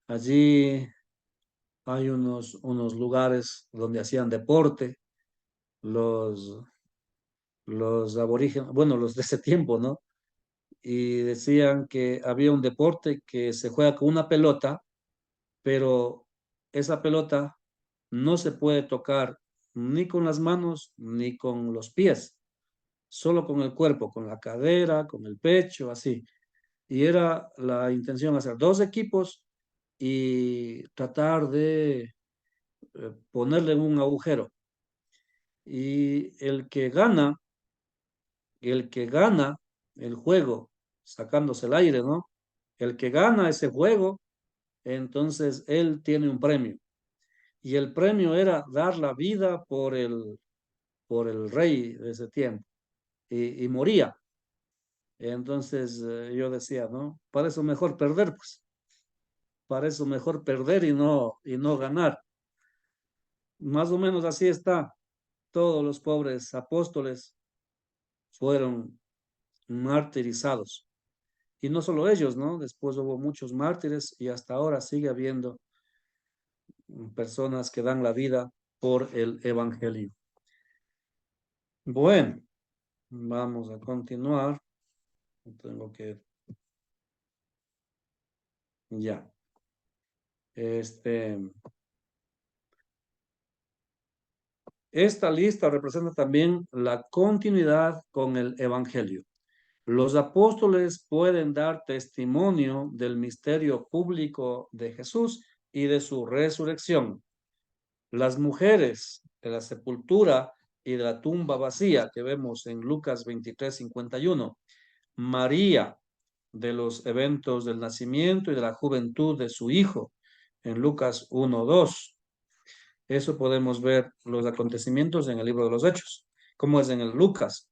allí hay unos lugares donde hacían deporte, los, los aborígenes, bueno, los de ese tiempo, ¿no? Y decían que había un deporte que se juega con una pelota, pero esa pelota no se puede tocar ni con las manos ni con los pies, solo con el cuerpo, con la cadera, con el pecho, así. Y era la intención hacer dos equipos y tratar de ponerle un agujero. Y el que gana el juego, sacándose el aire, ¿no? El que gana ese juego, entonces él tiene un premio. Y el premio era dar la vida por el rey de ese tiempo. Y moría. Entonces yo decía, ¿no? Para eso mejor perder, pues. Para eso mejor perder y no ganar. Más o menos así está. Todos los pobres apóstoles fueron martirizados. Y no solo ellos, ¿no? Después hubo muchos mártires y hasta ahora sigue habiendo personas que dan la vida por el evangelio. Bueno, vamos a continuar. Tengo que, ya. Este, esta lista representa también la continuidad con el evangelio. Los apóstoles pueden dar testimonio del misterio público de Jesús y de su resurrección. Las mujeres de la sepultura y de la tumba vacía que vemos en Lucas 23:51. María de los eventos del nacimiento y de la juventud de su hijo en Lucas 1:2. Eso podemos ver los acontecimientos en el libro de los Hechos, como es en el Lucas.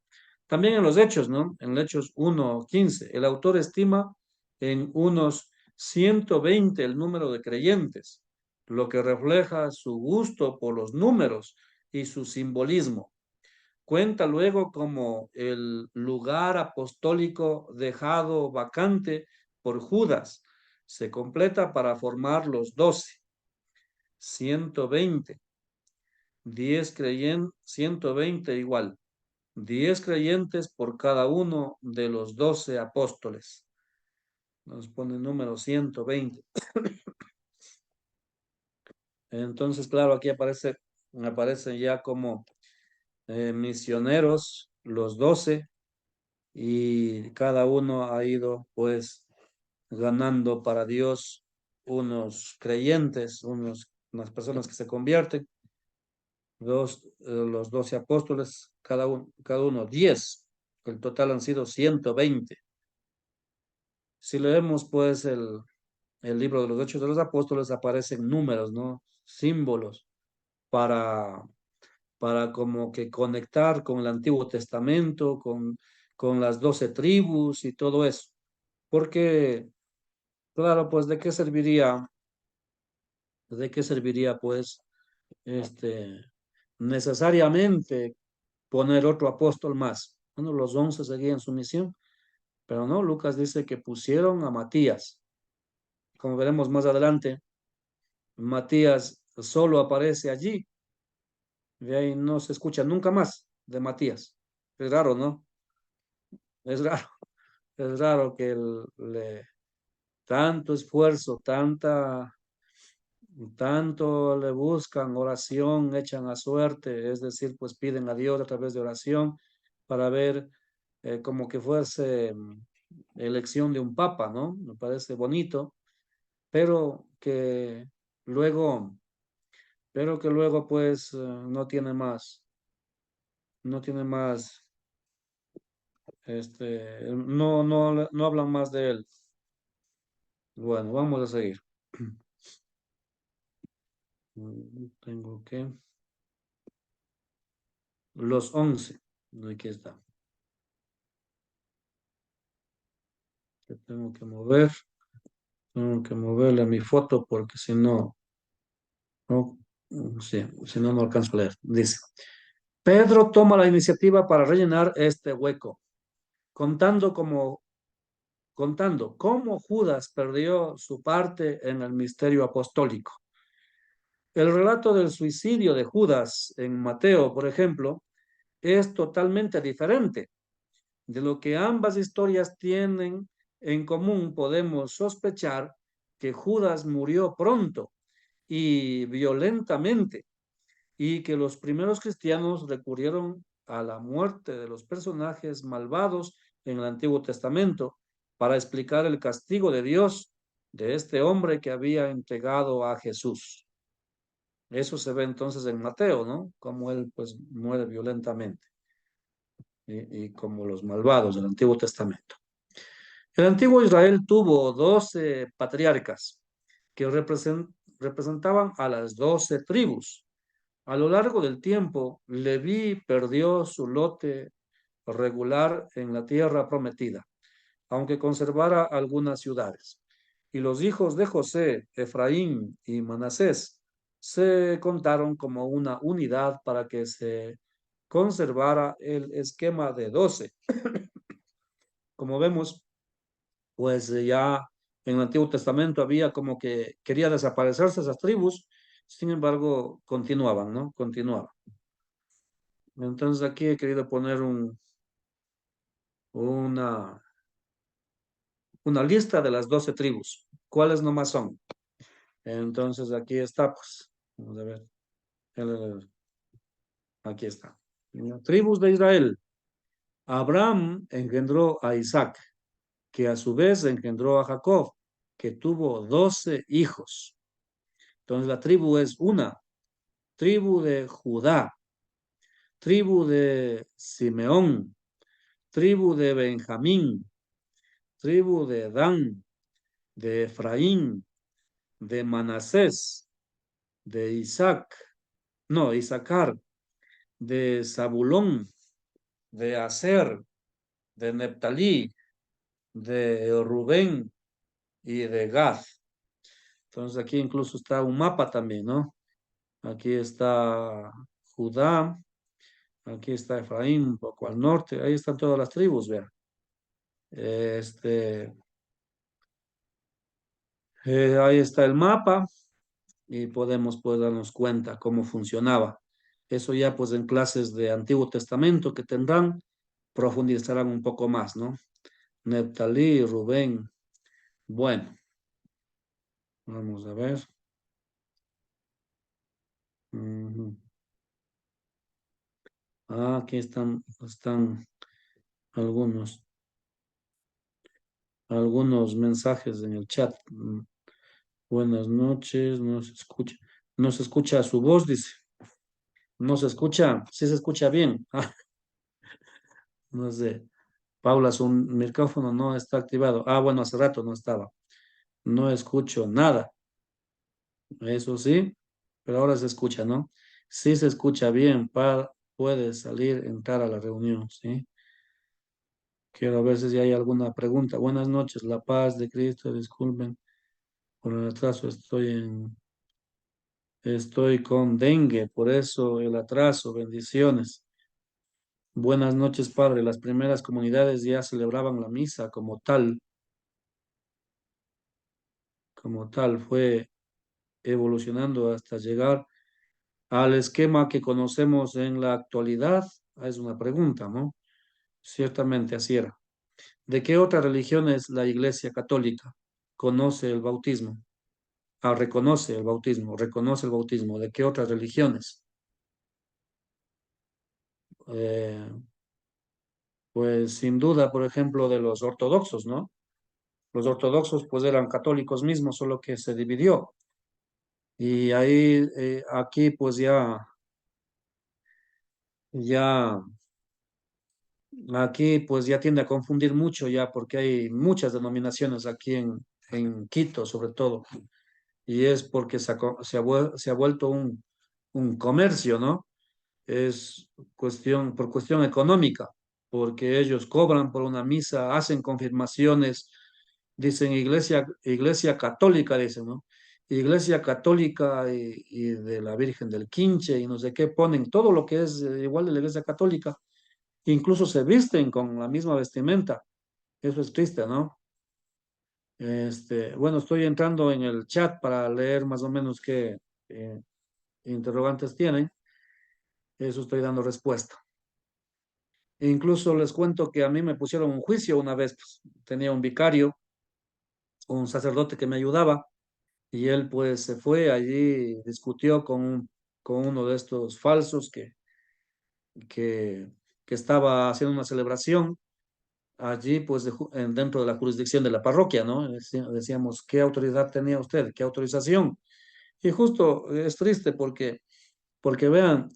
También en los Hechos, ¿no? En Hechos 1:15, el autor estima en unos 120 el número de creyentes, lo que refleja su gusto por los números y su simbolismo. Cuenta luego como el lugar apostólico dejado vacante por Judas se completa para formar los 12, 120. 10 creyentes, 120 igual, 10 creyentes por cada uno de los 12 apóstoles. Nos pone el número 120. Entonces, claro, aquí aparecen ya como misioneros los 12 y cada uno ha ido pues ganando para Dios unos creyentes, unas personas que se convierten. Los 12 apóstoles, cada uno 10. El total han sido 120. Si leemos pues el libro de los Hechos de los Apóstoles, aparecen números, ¿no? Símbolos para, para como que conectar con el Antiguo Testamento, con las 12 tribus y todo eso. Porque, claro, pues ¿de qué serviría pues necesariamente poner otro apóstol más? Bueno, los 11 seguían su misión, pero no, Lucas dice que pusieron a Matías. Como veremos más adelante, Matías solo aparece allí, de ahí no se escucha nunca más de Matías. Es raro, ¿no? Es raro, es raro que tanto esfuerzo, tanto le buscan oración, echan a suerte, es decir, pues piden a Dios a través de oración para ver como que fuese elección de un papa, ¿no? Me parece bonito, pero que luego, pues no tiene más, no hablan más de él. Bueno, vamos a seguir. Tengo que, los 11, aquí está. Que tengo que moverle a mi foto porque si no, no, sí, si no, no alcanzo a leer. Dice, Pedro toma la iniciativa para rellenar este hueco, contando cómo Judas perdió su parte en el misterio apostólico. El relato del suicidio de Judas en Mateo, por ejemplo, es totalmente diferente. De lo que ambas historias tienen en común, podemos sospechar que Judas murió pronto y violentamente, y que los primeros cristianos recurrieron a la muerte de los personajes malvados en el Antiguo Testamento para explicar el castigo de Dios de este hombre que había entregado a Jesús. Eso se ve entonces en Mateo, ¿no? Como él pues muere violentamente y como los malvados del Antiguo Testamento. El antiguo Israel tuvo 12 patriarcas que representaban a las 12 tribus. A lo largo del tiempo, Leví perdió su lote regular en la tierra prometida, aunque conservara algunas ciudades. Y los hijos de José, Efraín y Manasés, se contaron como una unidad para que se conservara el esquema de 12. Como vemos, pues ya en el Antiguo Testamento había como que quería desaparecerse esas tribus, sin embargo, continuaban, ¿no? Continuaban. Entonces aquí he querido poner una, una lista de las 12 tribus. ¿Cuáles nomás son? Entonces aquí está, pues. Vamos a ver. Aquí está. Tribus de Israel. Abraham engendró a Isaac, que a su vez engendró a Jacob, que tuvo 12 hijos. Entonces la tribu es una. Tribu de Judá, tribu de Simeón, tribu de Benjamín, tribu de Dan, de Efraín, de Manasés, de Isaac, no, Isaacar, de Zabulón, de Aser, de Neptalí, de Rubén y de Gad. Entonces aquí incluso está un mapa también, ¿no? Aquí está Judá, aquí está Efraín, un poco al norte, ahí están todas las tribus, vean. Este, ahí está el mapa y podemos pues darnos cuenta cómo funcionaba. Eso ya pues en clases de Antiguo Testamento que tendrán, profundizarán un poco más, ¿no? Neptalí, Rubén. Bueno, vamos a ver. Ujú. Ah, aquí están algunos, algunos mensajes en el chat. Buenas noches, no se escucha su voz, dice. No se escucha, sí se escucha bien. Ah, no sé. Paula, su micrófono no está activado. Ah, bueno, hace rato no estaba. No escucho nada. Eso sí, pero ahora se escucha, ¿no? Sí se escucha bien. Puede salir, entrar a la reunión, ¿sí? Quiero ver si hay alguna pregunta. Buenas noches, la paz de Cristo. Disculpen por el atraso. Estoy con dengue, por eso el atraso. Bendiciones. Buenas noches, Padre. Las primeras comunidades ya celebraban la misa como tal, fue evolucionando hasta llegar al esquema que conocemos en la actualidad. Ah, es una pregunta, ¿no? Ciertamente así era. ¿De qué otra religión es la Iglesia Católica? Conoce el bautismo. Ah, reconoce el bautismo, reconoce el bautismo. ¿De qué otras religiones? Eh, pues sin duda, por ejemplo, de los ortodoxos, ¿no? Los ortodoxos pues eran católicos mismos, solo que se dividió. Y ahí, aquí pues ya, aquí pues ya tiende a confundir mucho ya porque hay muchas denominaciones aquí en Quito sobre todo. Y es porque se ha vuelto un comercio, ¿no? Es por cuestión económica, porque ellos cobran por una misa, hacen confirmaciones, dicen iglesia católica, dicen, ¿no? Iglesia católica y de la Virgen del Quinche y no sé qué, ponen todo lo que es igual de la iglesia católica, incluso se visten con la misma vestimenta. Eso es triste, ¿no? Bueno, estoy entrando en el chat para leer más o menos qué, interrogantes tienen, eso estoy dando respuesta. E incluso les cuento que a mí me pusieron un juicio una vez, pues, tenía un vicario, un sacerdote que me ayudaba, y él pues se fue allí, discutió con uno de estos falsos que, que estaba haciendo una celebración allí, pues dentro de la jurisdicción de la parroquia, ¿no? Decíamos, ¿qué autoridad tenía usted? ¿Qué autorización? Y justo es triste porque vean,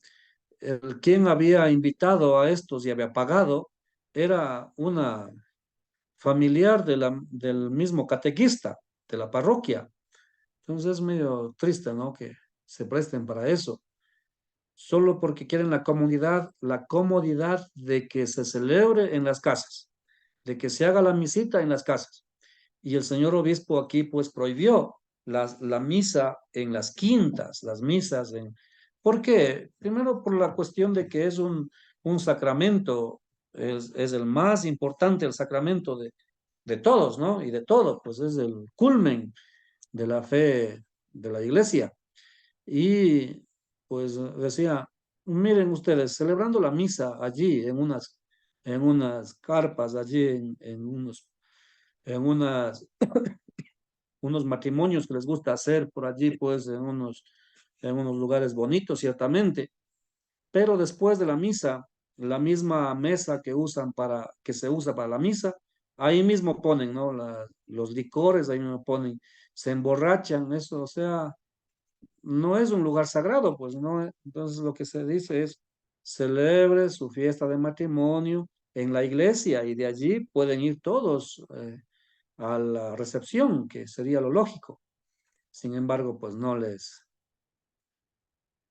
quien había invitado a estos y había pagado era una familiar del mismo catequista de la parroquia. Entonces es medio triste, ¿no? Que se presten para eso, solo porque quieren la comodidad de que se celebre en las casas, de que se haga la misita en las casas. Y el señor obispo aquí pues prohibió la misa en las quintas, las misas en... ¿Por qué? Primero por la cuestión de que es un sacramento, es el más importante, el sacramento de todos, ¿no? Y de todo, pues es el culmen de la fe de la iglesia. Y pues decía, miren ustedes, celebrando la misa allí en unas carpas, allí en unos matrimonios que les gusta hacer por allí, pues en unos lugares bonitos, ciertamente, pero después de la misa, la misma mesa que se usa para la misa, ahí mismo ponen, ¿no? Los licores, ahí mismo ponen, se emborrachan, eso, o sea, no es un lugar sagrado, pues, ¿no? Entonces lo que se dice es, celebre su fiesta de matrimonio en la iglesia y de allí pueden ir todos a la recepción, que sería lo lógico. Sin embargo, pues no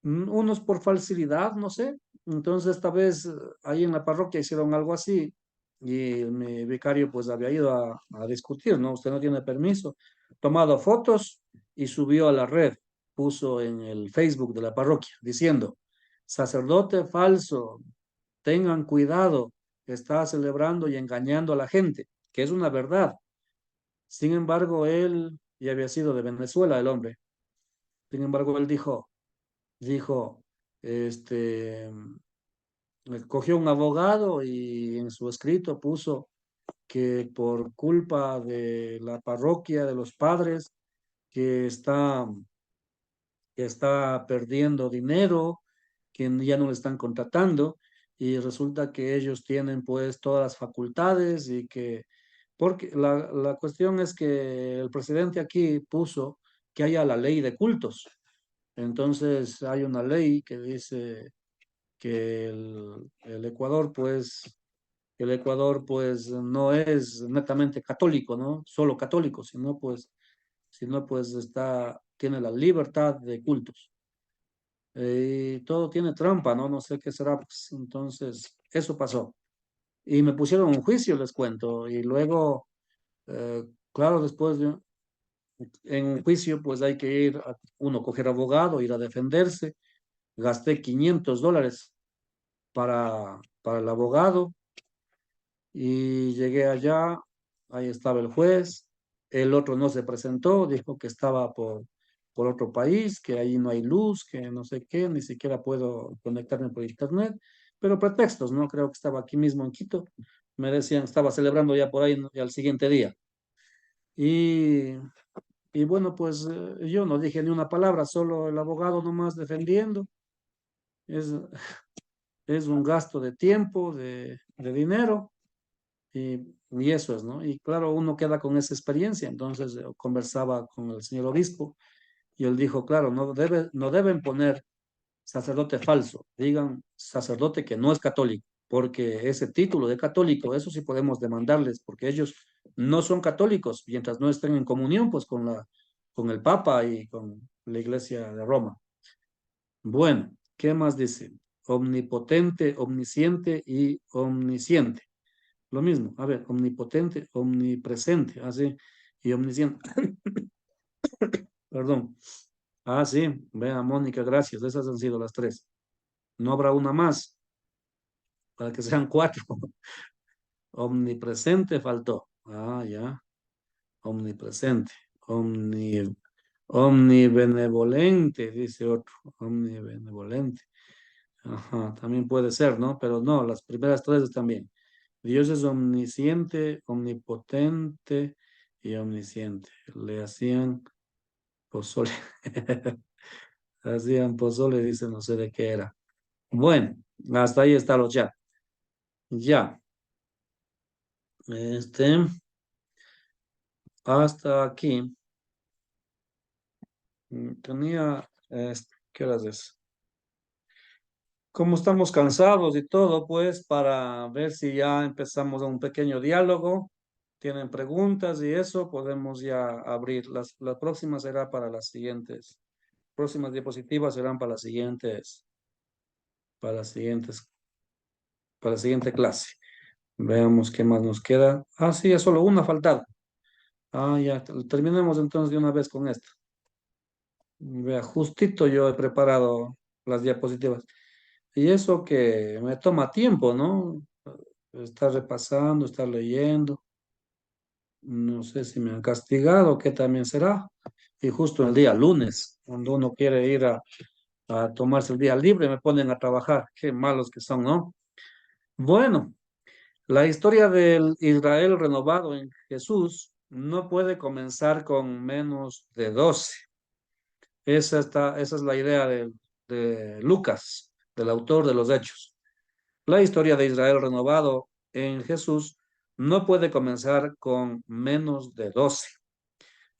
unos por facilidad, no sé. Entonces, esta vez ahí en la parroquia hicieron algo así y mi vicario pues había ido a discutir, ¿no? Usted no tiene permiso. Tomado fotos y subió a la red, puso en el Facebook de la parroquia diciendo, sacerdote falso, tengan cuidado, está celebrando y engañando a la gente, que es una verdad. Sin embargo, él ya había sido de Venezuela, el hombre. Sin embargo, él dijo, este, cogió un abogado y en su escrito puso que por culpa de la parroquia, de los padres, que está, que está perdiendo dinero, que ya no le están contratando y resulta que ellos tienen pues todas las facultades y que, porque la cuestión es que el presidente aquí puso que haya la ley de cultos. Entonces hay una ley que dice que el Ecuador pues no es netamente católico, ¿no? Solo católico, sino pues tiene la libertad de cultos. Y todo tiene trampa, ¿no? No sé qué será, pues, entonces eso pasó. Y me pusieron un juicio, les cuento, y luego, claro, en un juicio pues hay que uno coger abogado, ir a defenderse. Gasté $500 para el abogado y llegué allá, ahí estaba el juez, el otro no se presentó, dijo que estaba por otro país, que ahí no hay luz, que no sé qué, ni siquiera puedo conectarme por internet, pero pretextos, ¿no? Creo que estaba aquí mismo en Quito, me decían, estaba celebrando ya por ahí al siguiente día. Y, y bueno, pues yo no dije ni una palabra, solo el abogado nomás defendiendo. Es, es un gasto de tiempo, de dinero. Y eso es, ¿no? Y claro, uno queda con esa experiencia. Entonces conversaba con el señor obispo y él dijo, claro, no deben poner sacerdote falso, digan sacerdote que no es católico, porque ese título de católico, eso sí podemos demandarles, porque ellos no son católicos mientras no estén en comunión, pues con el Papa y con la Iglesia de Roma. Bueno, ¿qué más dice? Omnipotente, omnisciente y omnisciente. Lo mismo, a ver, omnipotente, omnipresente, así, y omnisciente, perdón. Ah, sí, vea, Mónica, gracias, esas han sido las tres. No habrá una más, para que sean cuatro. Omnipresente faltó. Ah, ya, omnipresente, omni, Omnibenevolente, dice otro. Omnibenevolente. Ajá, también puede ser, ¿no? Pero no, las primeras tres están bien. Dios es omnisciente, omnipotente y omnisciente. Le hacían pozole. Hacían pozole, dice, no sé de qué era. Bueno, hasta ahí está los ya. Ya. Este, hasta aquí. Tenía, ¿qué horas es? Como estamos cansados y todo, pues para ver si ya empezamos un pequeño diálogo, tienen preguntas y eso, podemos ya abrir. La próxima será para las siguientes, próximas diapositivas serán para las siguientes, para la siguiente clase. Veamos qué más nos queda. Ah, sí, es solo una faltada. Ah, ya, terminemos entonces de una vez con esto. Vea, justito yo he preparado las diapositivas. Y eso que me toma tiempo, ¿no? Estar repasando, estar leyendo. No sé si me han castigado, qué también será. Y justo el día lunes, cuando uno quiere ir a tomarse el día libre, me ponen a trabajar. Qué malos que son, ¿no? Bueno, la historia del Israel renovado en Jesús no puede comenzar con menos de 12. Esa es la idea de Lucas, del autor de los Hechos. La historia de Israel renovado en Jesús no puede comenzar con menos de 12.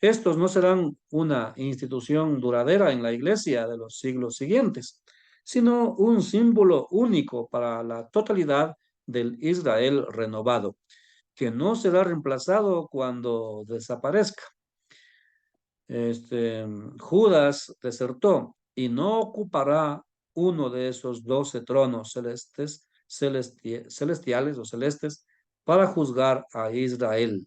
Estos no serán una institución duradera en la iglesia de los siglos siguientes, sino un símbolo único para la totalidad del Israel renovado, que no será reemplazado cuando desaparezca. Judas desertó y no ocupará uno de esos 12 tronos celestiales o celestes para juzgar a Israel.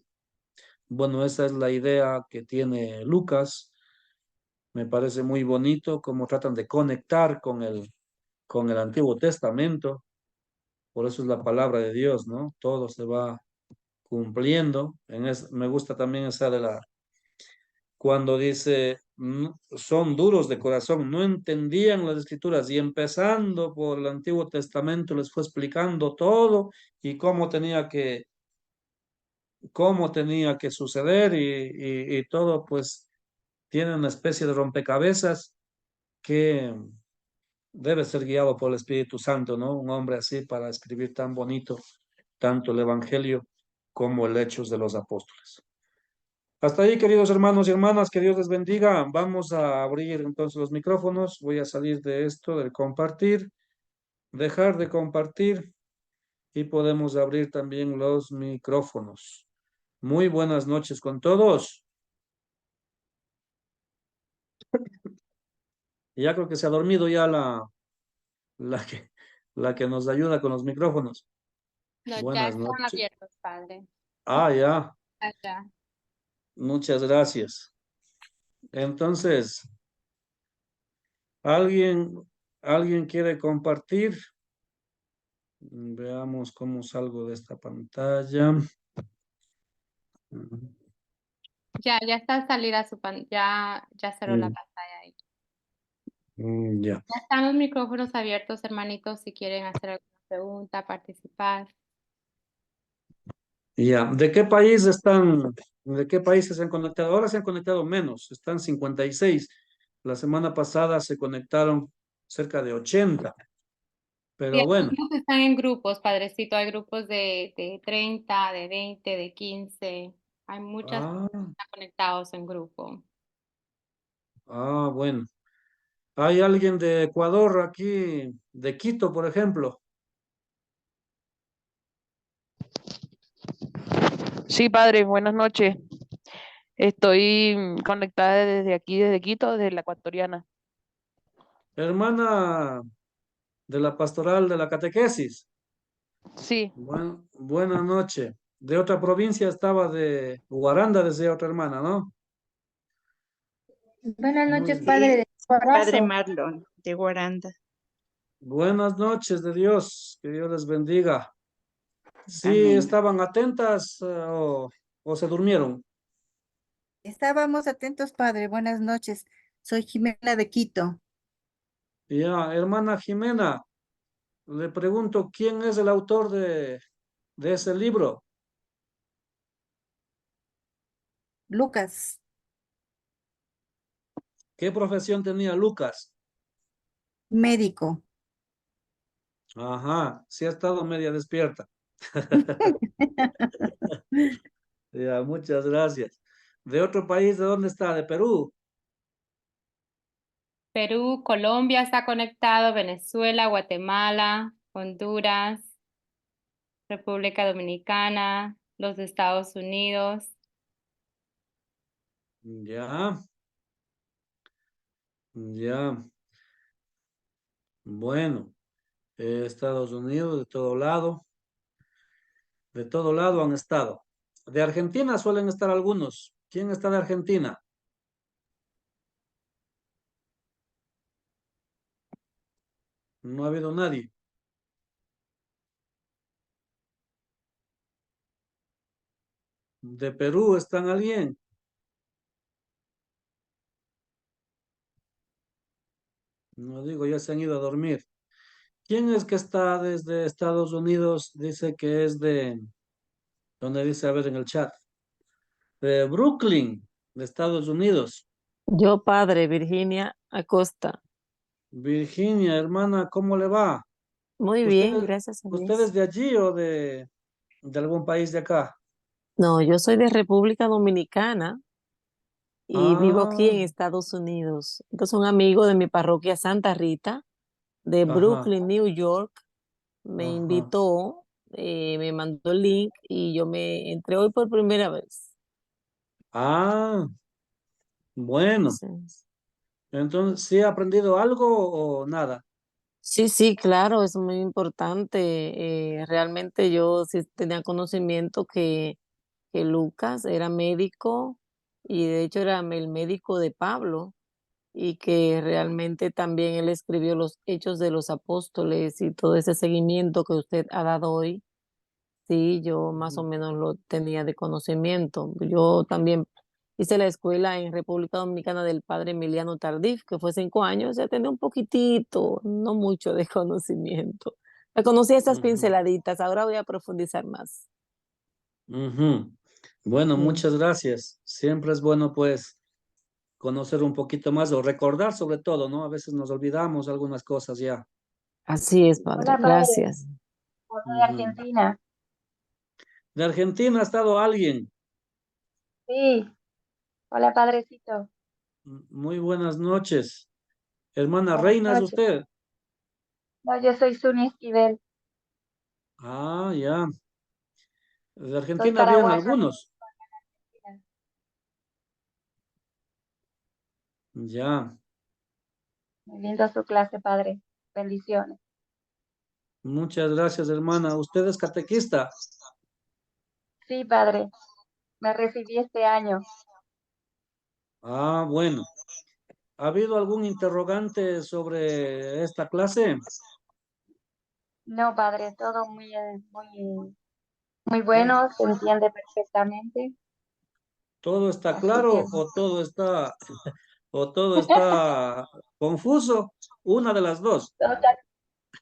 Bueno, esa es la idea que tiene Lucas. Me parece muy bonito cómo tratan de conectar con el Antiguo Testamento. Por eso es la palabra de Dios, ¿no? Todo se va cumpliendo. Me gusta también esa de cuando dice, son duros de corazón, no entendían las escrituras y empezando por el Antiguo Testamento les fue explicando todo y cómo tenía que suceder y todo, pues tiene una especie de rompecabezas que debe ser guiado por el Espíritu Santo, ¿no? Un hombre así para escribir tan bonito, tanto el Evangelio como el Hechos de los Apóstoles. Hasta ahí, queridos hermanos y hermanas, que Dios les bendiga. Vamos a abrir entonces los micrófonos. Voy a salir de esto, del compartir, dejar de compartir y podemos abrir también los micrófonos. Muy buenas noches con todos. Ya creo que se ha dormido ya la que, la que nos ayuda con los micrófonos. No, ya Buenas están noches. abiertos, padre. Ah, ya. Allá. Muchas gracias. Entonces, ¿alguien, alguien quiere compartir? Veamos cómo salgo de esta pantalla. Ya está al salir a ya cerró la Mm, pantalla ahí. ya. Ya están los micrófonos abiertos, hermanitos, si quieren hacer alguna pregunta, participar. Ya. ¿De qué países se han conectado? Ahora se han conectado menos, están 56. La semana pasada se conectaron cerca de 80. Sí, Pero bueno, algunos están en grupos, padrecito. Hay grupos de 30, de 20, de 15. Hay muchas ah, personas conectados en grupo. bueno. ¿Hay alguien de Ecuador aquí, de Quito, por ejemplo? Sí, padre, buenas noches. Estoy conectada desde aquí, desde Quito, desde la ecuatoriana. Hermana de la pastoral de la catequesis. Sí, Buena noche. De otra provincia estaba de Guaranda, decía otra hermana, ¿no? Buenas Muy noches, bien. padre Sí, de Padre corazón. Marlon, de Guaranda. Buenas noches de Dios, que Dios les bendiga. ¿Sí Amén. estaban atentas o se durmieron? Estábamos atentos, padre. Buenas noches. Soy Jimena de Quito. Ya, hermana Jimena, le pregunto, ¿quién es el autor de ese libro? Lucas, ¿Qué profesión tenía Lucas? médico. Ajá, sí ha estado media despierta. Ya, muchas gracias. ¿De otro país? ¿De dónde está? ¿De Perú? Perú, Colombia está conectado, Venezuela, Guatemala, Honduras, República Dominicana, los Estados Unidos. Ya, ya. Bueno, Estados Unidos, de todo lado han estado. De Argentina suelen estar algunos. ¿Quién está de Argentina? No ha habido nadie. ¿De Perú están alguien? No digo, ya se han ido a dormir. ¿Quién es que está desde Estados Unidos? Dice que es ¿dónde dice? A ver en el chat. De Brooklyn, de Estados Unidos. Yo, padre, Virginia Acosta. Virginia, hermana, ¿cómo le va? Muy bien, ¿Usted, gracias a usted Dios. es de allí o de algún país de acá? No, yo soy de República Dominicana y vivo aquí Ah, en Estados Unidos. Entonces, un amigo de mi parroquia Santa Rita, de ajá, Brooklyn, New York, me ajá. invitó, me mandó el link y yo me entré hoy por primera vez. Ah, bueno. Sí, Entonces, ¿sí ha aprendido algo o nada? sí, sí, claro, es muy importante. Realmente yo sí tenía conocimiento que Lucas era médico y de hecho era el médico de Pablo y que realmente también él escribió los Hechos de los Apóstoles y todo ese seguimiento que usted ha dado hoy. Sí, yo más o Ujú, menos lo tenía de conocimiento. Yo también hice la escuela en República Dominicana del padre Emiliano Tardif, que fue 5 años, ya tenía un poquitito, no mucho de conocimiento. Reconocí esas ujú, pinceladitas, ahora voy a profundizar más. ujú. Bueno, Sí. muchas gracias. Siempre es bueno, pues, conocer un poquito más o recordar sobre todo, ¿no? A veces nos olvidamos algunas cosas ya. Así es, padre. Hola, padre. Gracias. Hola de Ujú. Argentina. ¿De Argentina ha estado alguien? Sí. Hola, padrecito. Muy buenas noches. Hermana Buenas Reina, ¿es noches. usted? No, yo soy Suni Esquivel. Ah, ya. De Soy Argentina vienen paraguaya. algunos. Ya. Muy linda su clase, padre. Bendiciones. Muchas gracias, hermana. ¿Usted es catequista? Sí, padre. Me recibí este año. Ah, bueno. ¿Ha habido algún interrogante sobre esta clase? No, padre, todo muy ¿Sí? bueno. Se entiende perfectamente. ¿Todo está Así que claro o todo está confuso? Una de las dos. todo está,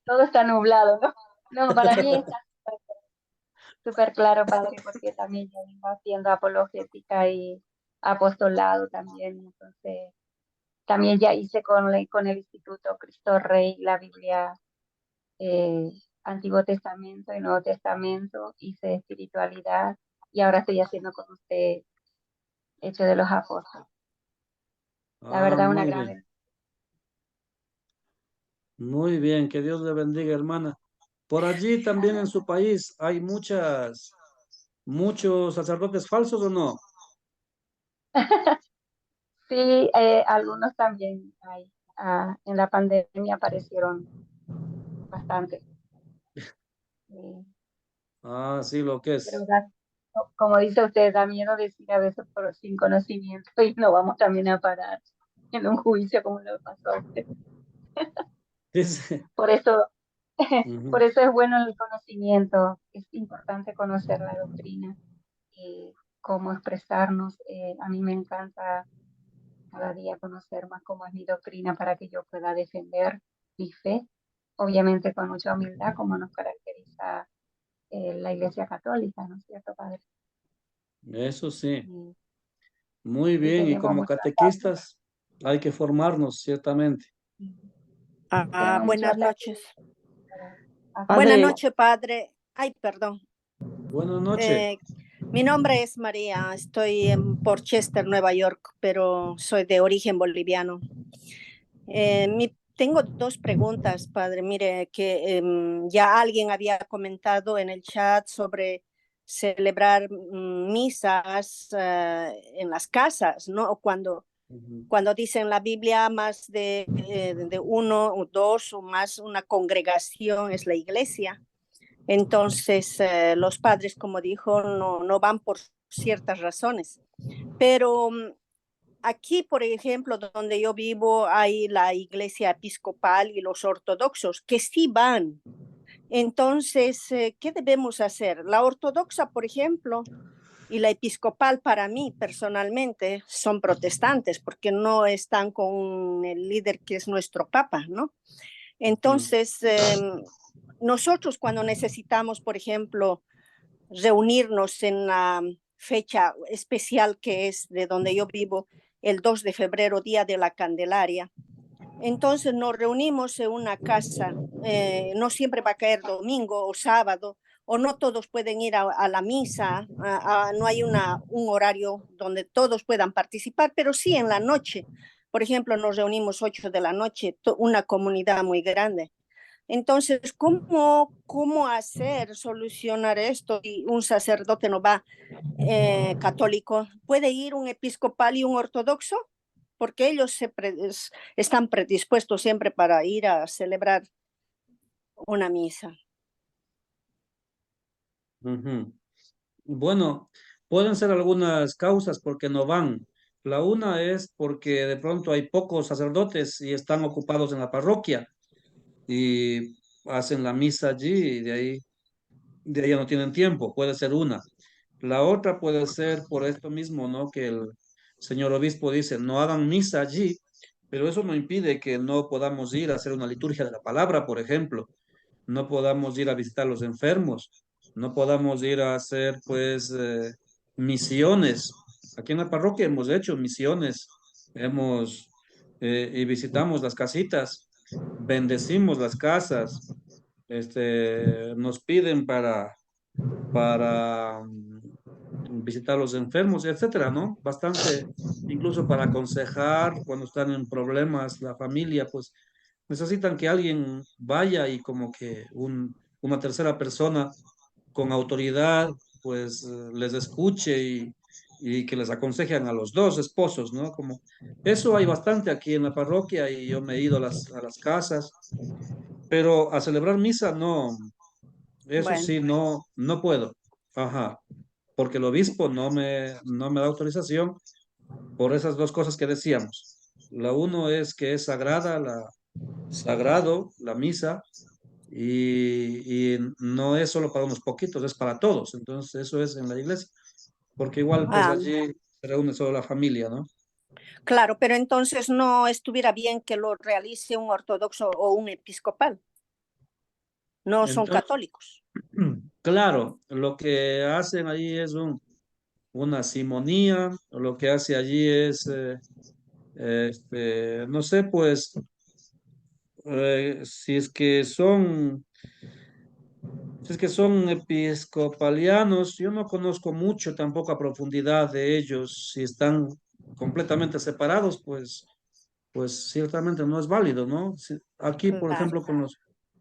todo está nublado, ¿no? No, para mí está súper claro, padre, porque también yo vengo haciendo apologética y apostolado también. Entonces, también ya hice con el Instituto Cristo Rey la Biblia, eh, Antiguo Testamento y Nuevo Testamento, hice espiritualidad y ahora estoy haciendo con usted Hecho de los Apóstoles. La Ah, verdad, una muy gran bien. bendición. Muy bien. Que Dios le bendiga, hermana. Por allí también en Amén. su país hay muchos sacerdotes falsos o no? Sí, algunos también hay. En la pandemia aparecieron bastante. eh, Ah, sí, lo que pero es. como dice usted, da miedo decir a veces sin conocimiento y no vamos también a parar en un juicio como lo pasó a usted. Dice. Por eso, Ujú. por eso es bueno el conocimiento, es importante conocer la doctrina cómo expresarnos. A mí me encanta cada día conocer más cómo es mi doctrina para que yo pueda defender mi fe, obviamente con mucha humildad, como nos caracteriza la Iglesia Católica, ¿no es cierto, Padre? Eso sí, Y, muy y bien. Y tenemos como mucho hablar. catequistas hay que formarnos, ciertamente. Tenemos mucho Buenas hablar noches. para hacer. Buenas Padre, noches, padre. Ay, perdón. Buenas noches. Mi nombre es María. Estoy en Portchester, Nueva York, pero soy de origen boliviano. Tengo dos preguntas, padre. Mire, que ya alguien había comentado en el chat sobre celebrar misas en las casas, ¿no? O Ujú. cuando dice en la Biblia más de uno o dos o más, una congregación es la iglesia. Entonces, los padres, como dijo, no van por ciertas razones. Pero aquí, por ejemplo, donde yo vivo, hay la iglesia episcopal y los ortodoxos que sí van. Entonces, ¿qué debemos hacer? La ortodoxa, por ejemplo, y la episcopal para mí personalmente son protestantes porque no están con el líder que es nuestro papa, ¿no? Entonces, nosotros cuando necesitamos, por ejemplo, reunirnos en la fecha especial que es de donde yo vivo, el 2 de febrero, Día de la Candelaria, entonces nos reunimos en una casa, no siempre va a caer domingo o sábado, o no todos pueden ir a la misa, no hay un horario donde todos puedan participar, pero sí en la noche. Por ejemplo, nos reunimos 8 de la noche, una comunidad muy grande. Entonces, ¿cómo hacer, solucionar esto? Y un sacerdote no va católico, ¿puede ir un episcopal y un ortodoxo? Porque ellos están predispuestos siempre para ir a celebrar una misa. Ujú. Bueno, pueden ser algunas causas porque no van. La una es porque de pronto hay pocos sacerdotes y están ocupados en la parroquia y hacen la misa allí y de ahí ya no tienen tiempo. Puede ser una. La otra puede ser por esto mismo, ¿no? Que el señor obispo dice, no hagan misa allí, pero eso no impide que no podamos ir a hacer una liturgia de la palabra, por ejemplo. No podamos ir a visitar a los enfermos, no podamos ir a hacer pues misiones. Aquí en la parroquia hemos hecho misiones, y visitamos las casitas, bendecimos las casas, nos piden para visitar a los enfermos, etcétera, ¿no? Bastante, incluso para aconsejar cuando están en problemas, la familia, pues necesitan que alguien vaya y como que una tercera persona con autoridad, pues les escuche y que les aconsejen a los dos esposos, ¿no? Como eso hay bastante aquí en la parroquia y yo me he ido a las casas, pero a celebrar misa no, eso Bueno, sí, no puedo. Ajá, porque el obispo no me da autorización por esas dos cosas que decíamos. La uno es que es sagrado la misa y no es solo para unos poquitos, es para todos. Entonces, eso es en la iglesia, porque igual pues allí se reúne solo la familia, ¿no? claro, pero entonces no estuviera bien que lo realice un ortodoxo o un episcopal. No son Entonces, católicos. claro, lo que hacen allí es una simonía, lo que hace allí es, no sé, pues, si es que son episcopalianos, yo no conozco mucho tampoco a profundidad de ellos. Si están completamente separados, pues ciertamente no es válido, ¿no? Aquí, por Claro. ejemplo,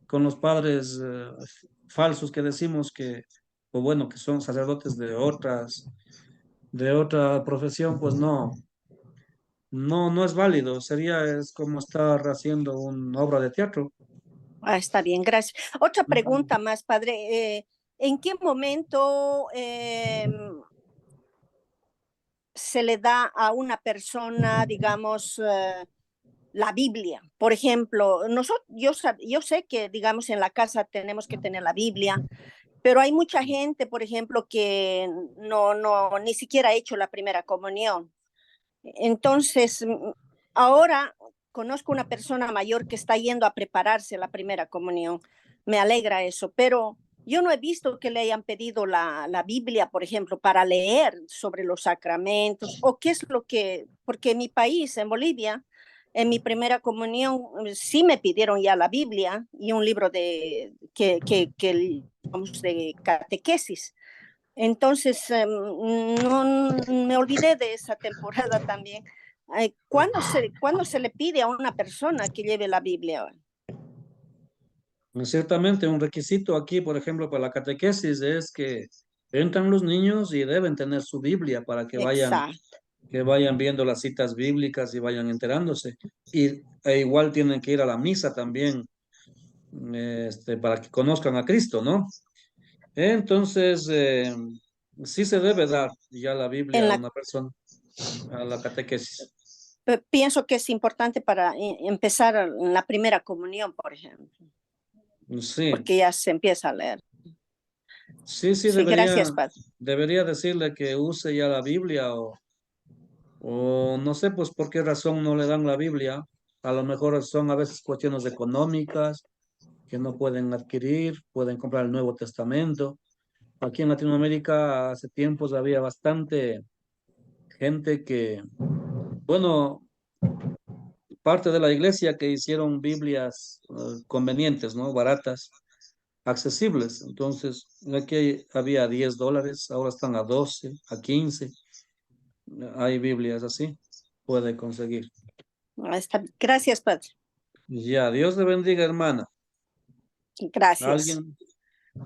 con los padres falsos que decimos o bueno, que son sacerdotes de otra profesión, pues no es válido. Es como estar haciendo una obra de teatro. Está bien, gracias. Otra pregunta más, padre. ¿En qué momento se le da a una persona, digamos, la Biblia? Por ejemplo, yo sé que, digamos, en la casa tenemos que tener la Biblia Pero hay mucha gente, por ejemplo, que ni siquiera ha hecho la primera comunión. Entonces, ahora conozco una persona mayor que está yendo a prepararse la primera comunión. Me alegra eso, pero yo no he visto que le hayan pedido la Biblia, por ejemplo, para leer sobre los sacramentos o qué es lo que, porque en mi país, en Bolivia, en mi primera comunión sí me pidieron ya la Biblia y un libro de catequesis. Entonces, no me olvidé de esa temporada también. ¿Cuándo se le pide a una persona que lleve la Biblia? Ciertamente, un requisito aquí, por ejemplo, para la catequesis es que entran los niños y deben tener su Biblia para Exacto. que vayan viendo las citas bíblicas y vayan enterándose. E igual tienen que ir a la misa también, para que conozcan a Cristo, ¿no? Entonces, sí se debe dar ya la Biblia En a la, una persona, a la catequesis. pienso que es importante para empezar en la primera comunión, por ejemplo, Sí, porque ya se empieza a leer. sí, Sí, gracias, Padre. debería decirle que use ya la Biblia o no sé, pues por qué razón no le dan la Biblia. A lo mejor son a veces cuestiones económicas que no pueden adquirir, pueden comprar el Nuevo Testamento. Aquí en Latinoamérica hace tiempos había bastante gente que, bueno, parte de la iglesia que hicieron Biblias convenientes, ¿no? Baratas, accesibles. Entonces, aquí había $10, ahora están a 12, a 15. Hay Biblias así, puede conseguir. Gracias, Padre. Ya, Dios le bendiga, hermana. Gracias.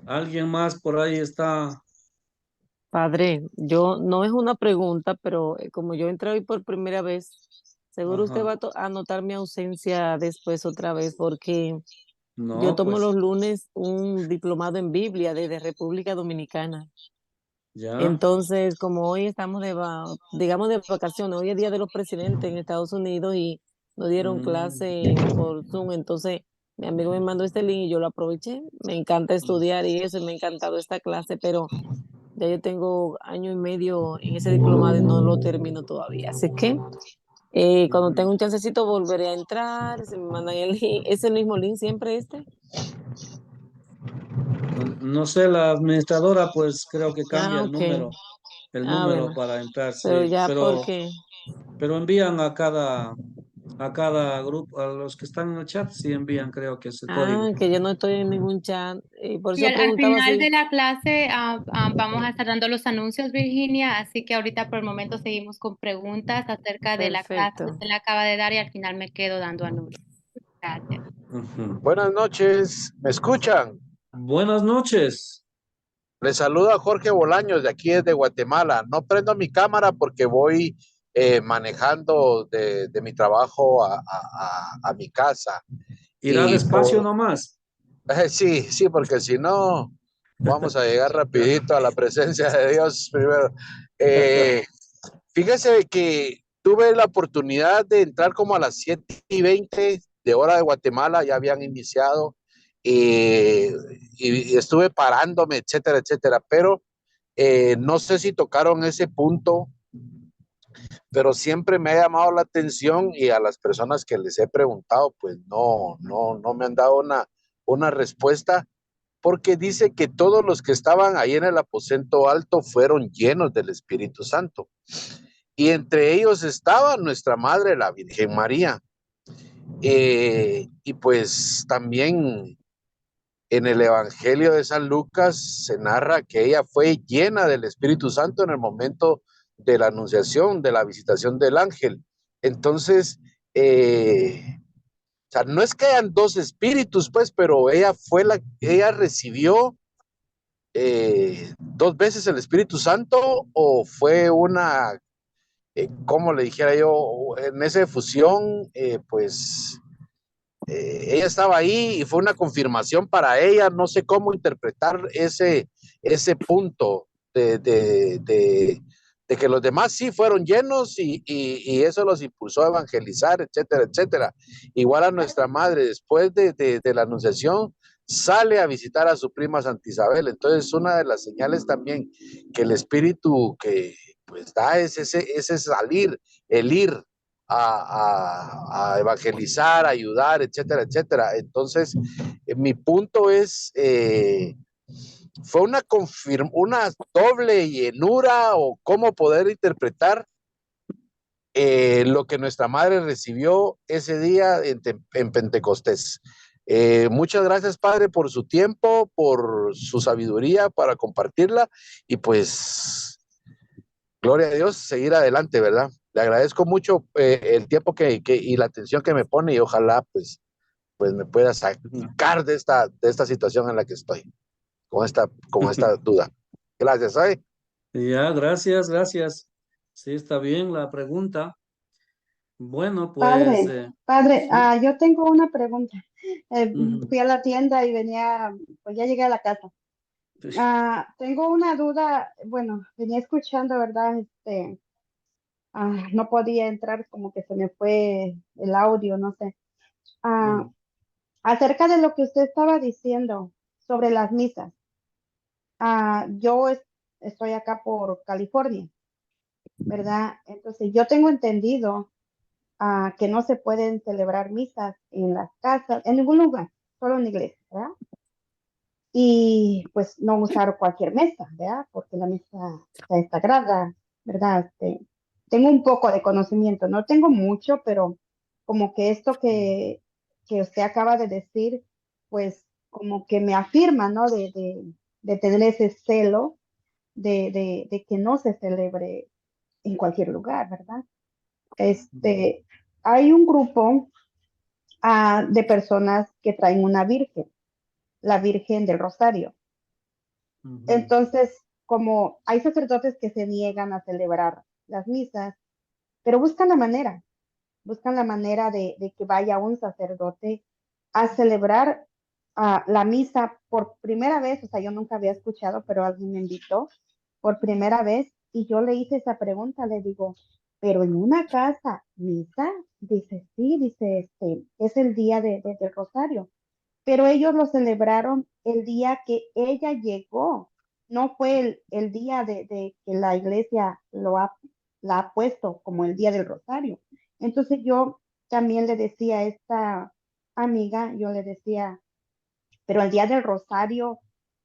¿Alguien más por ahí está? Padre, yo no es una pregunta, pero como yo entré hoy por primera vez, seguro usted Ajá. va a notar mi ausencia después otra vez, porque yo No, tomo pues, los lunes un diplomado en Biblia desde República Dominicana. ya. Entonces, como hoy estamos digamos de vacaciones, hoy es Día de los Presidentes en Estados Unidos y nos dieron Mm, clase por Zoom, entonces mi amigo me mandó este link y yo lo aproveché. Me encanta estudiar y eso, y me ha encantado esta clase, pero ya yo tengo año y medio en ese diplomado y no lo termino todavía. Así que cuando tengo un chancecito volveré a entrar, se me mandan el link, es el mismo link siempre este. no sé, la administradora pues creo que cambia Ah, ok. el Ah, número bueno, para entrar, pero sí, ya porque... pero envían a cada grupo, a los que están en el chat, sí envían creo que ese código. Ah, que yo no estoy en ningún chat. Y por Y eso al preguntaba final si. de la clase vamos a estar dando los anuncios, Virginia, así que ahorita por el momento seguimos con preguntas acerca de la clase que Perfecto. usted le acaba de dar y al final me quedo dando anuncios. Gracias. Ujú. Buenas noches, ¿me escuchan? Buenas noches. Les saluda Jorge Bolaños de aquí desde Guatemala. No prendo mi cámara porque voy manejando de mi trabajo a mi casa. Irá Y despacio nomás. sí, sí, porque si no, vamos a llegar rapidito a la presencia de Dios primero. Eh, Fíjese que tuve la oportunidad de entrar como a las 7:20 de hora de Guatemala, ya habían iniciado, y estuve parándome, etcétera, etcétera, pero no sé si tocaron ese punto, pero siempre me ha llamado la atención y a las personas que les he preguntado, pues no me han dado una respuesta, porque dice que todos los que estaban ahí en el aposento alto fueron llenos del Espíritu Santo. Y entre ellos estaba nuestra madre, la Virgen María. Y pues también en el Evangelio de San Lucas se narra que ella fue llena del Espíritu Santo en el momento de la anunciación, de la visitación del ángel. Entonces, o sea, no es que hayan dos espíritus, pues, pero ella recibió dos veces el Espíritu Santo, o fue una, como le dijera yo, en esa efusión, pues ella estaba ahí y fue una confirmación para ella. No sé cómo interpretar ese punto de que los demás sí fueron llenos y eso los impulsó a evangelizar, etcétera, etcétera. Igual a nuestra madre, después de la anunciación, sale a visitar a su prima Santa Isabel. Entonces, una de las señales también que el espíritu que pues da es ese salir, el ir a evangelizar, a ayudar, etcétera, etcétera. Entonces, mi punto es, fue una doble llenura o cómo poder interpretar lo que nuestra madre recibió ese día en Pentecostés. Muchas gracias, Padre, por su tiempo, por su sabiduría para compartirla y pues, gloria a Dios, seguir adelante, ¿verdad? Le agradezco mucho el tiempo y la atención que me pone y ojalá pues me pueda sacar de esta situación en la que estoy, con esta duda. Gracias, ¿eh? Ya, gracias, gracias. Sí, está bien la pregunta. Bueno, pues Padre, sí. yo tengo una pregunta. Ujú. Fui a la tienda y venía, pues ya llegué a la casa. Sí. Tengo una duda, bueno, venía escuchando, ¿verdad? No podía entrar, como que se me fue el audio, no sé. Ah, Mm, Acerca de lo que usted estaba diciendo sobre las misas. Yo estoy acá por California, ¿verdad? Entonces, yo tengo entendido que no se pueden celebrar misas en las casas, en ningún lugar, solo en la iglesia, ¿verdad? Y pues no usar cualquier mesa, ¿verdad? Porque la mesa es sagrada, ¿verdad? Tengo un poco de conocimiento, no tengo mucho, pero como que esto que usted acaba de decir, pues como que me afirma, ¿no? De tener ese celo de que no se celebre en cualquier lugar, ¿verdad? Hay un grupo de personas que traen una virgen, la Virgen del Rosario. ujú, Entonces, como hay sacerdotes que se niegan a celebrar las misas, pero buscan la manera de que vaya un sacerdote a celebrar la misa por primera vez. O sea, yo nunca había escuchado, pero alguien me invitó por primera vez y yo le hice esa pregunta, le digo, pero en una casa, misa, dice, sí, dice, es el día del Rosario, pero ellos lo celebraron el día que ella llegó, no fue el día de que la iglesia la ha puesto como el día del Rosario. Entonces yo también le decía a esta amiga, yo le decía, pero el día del Rosario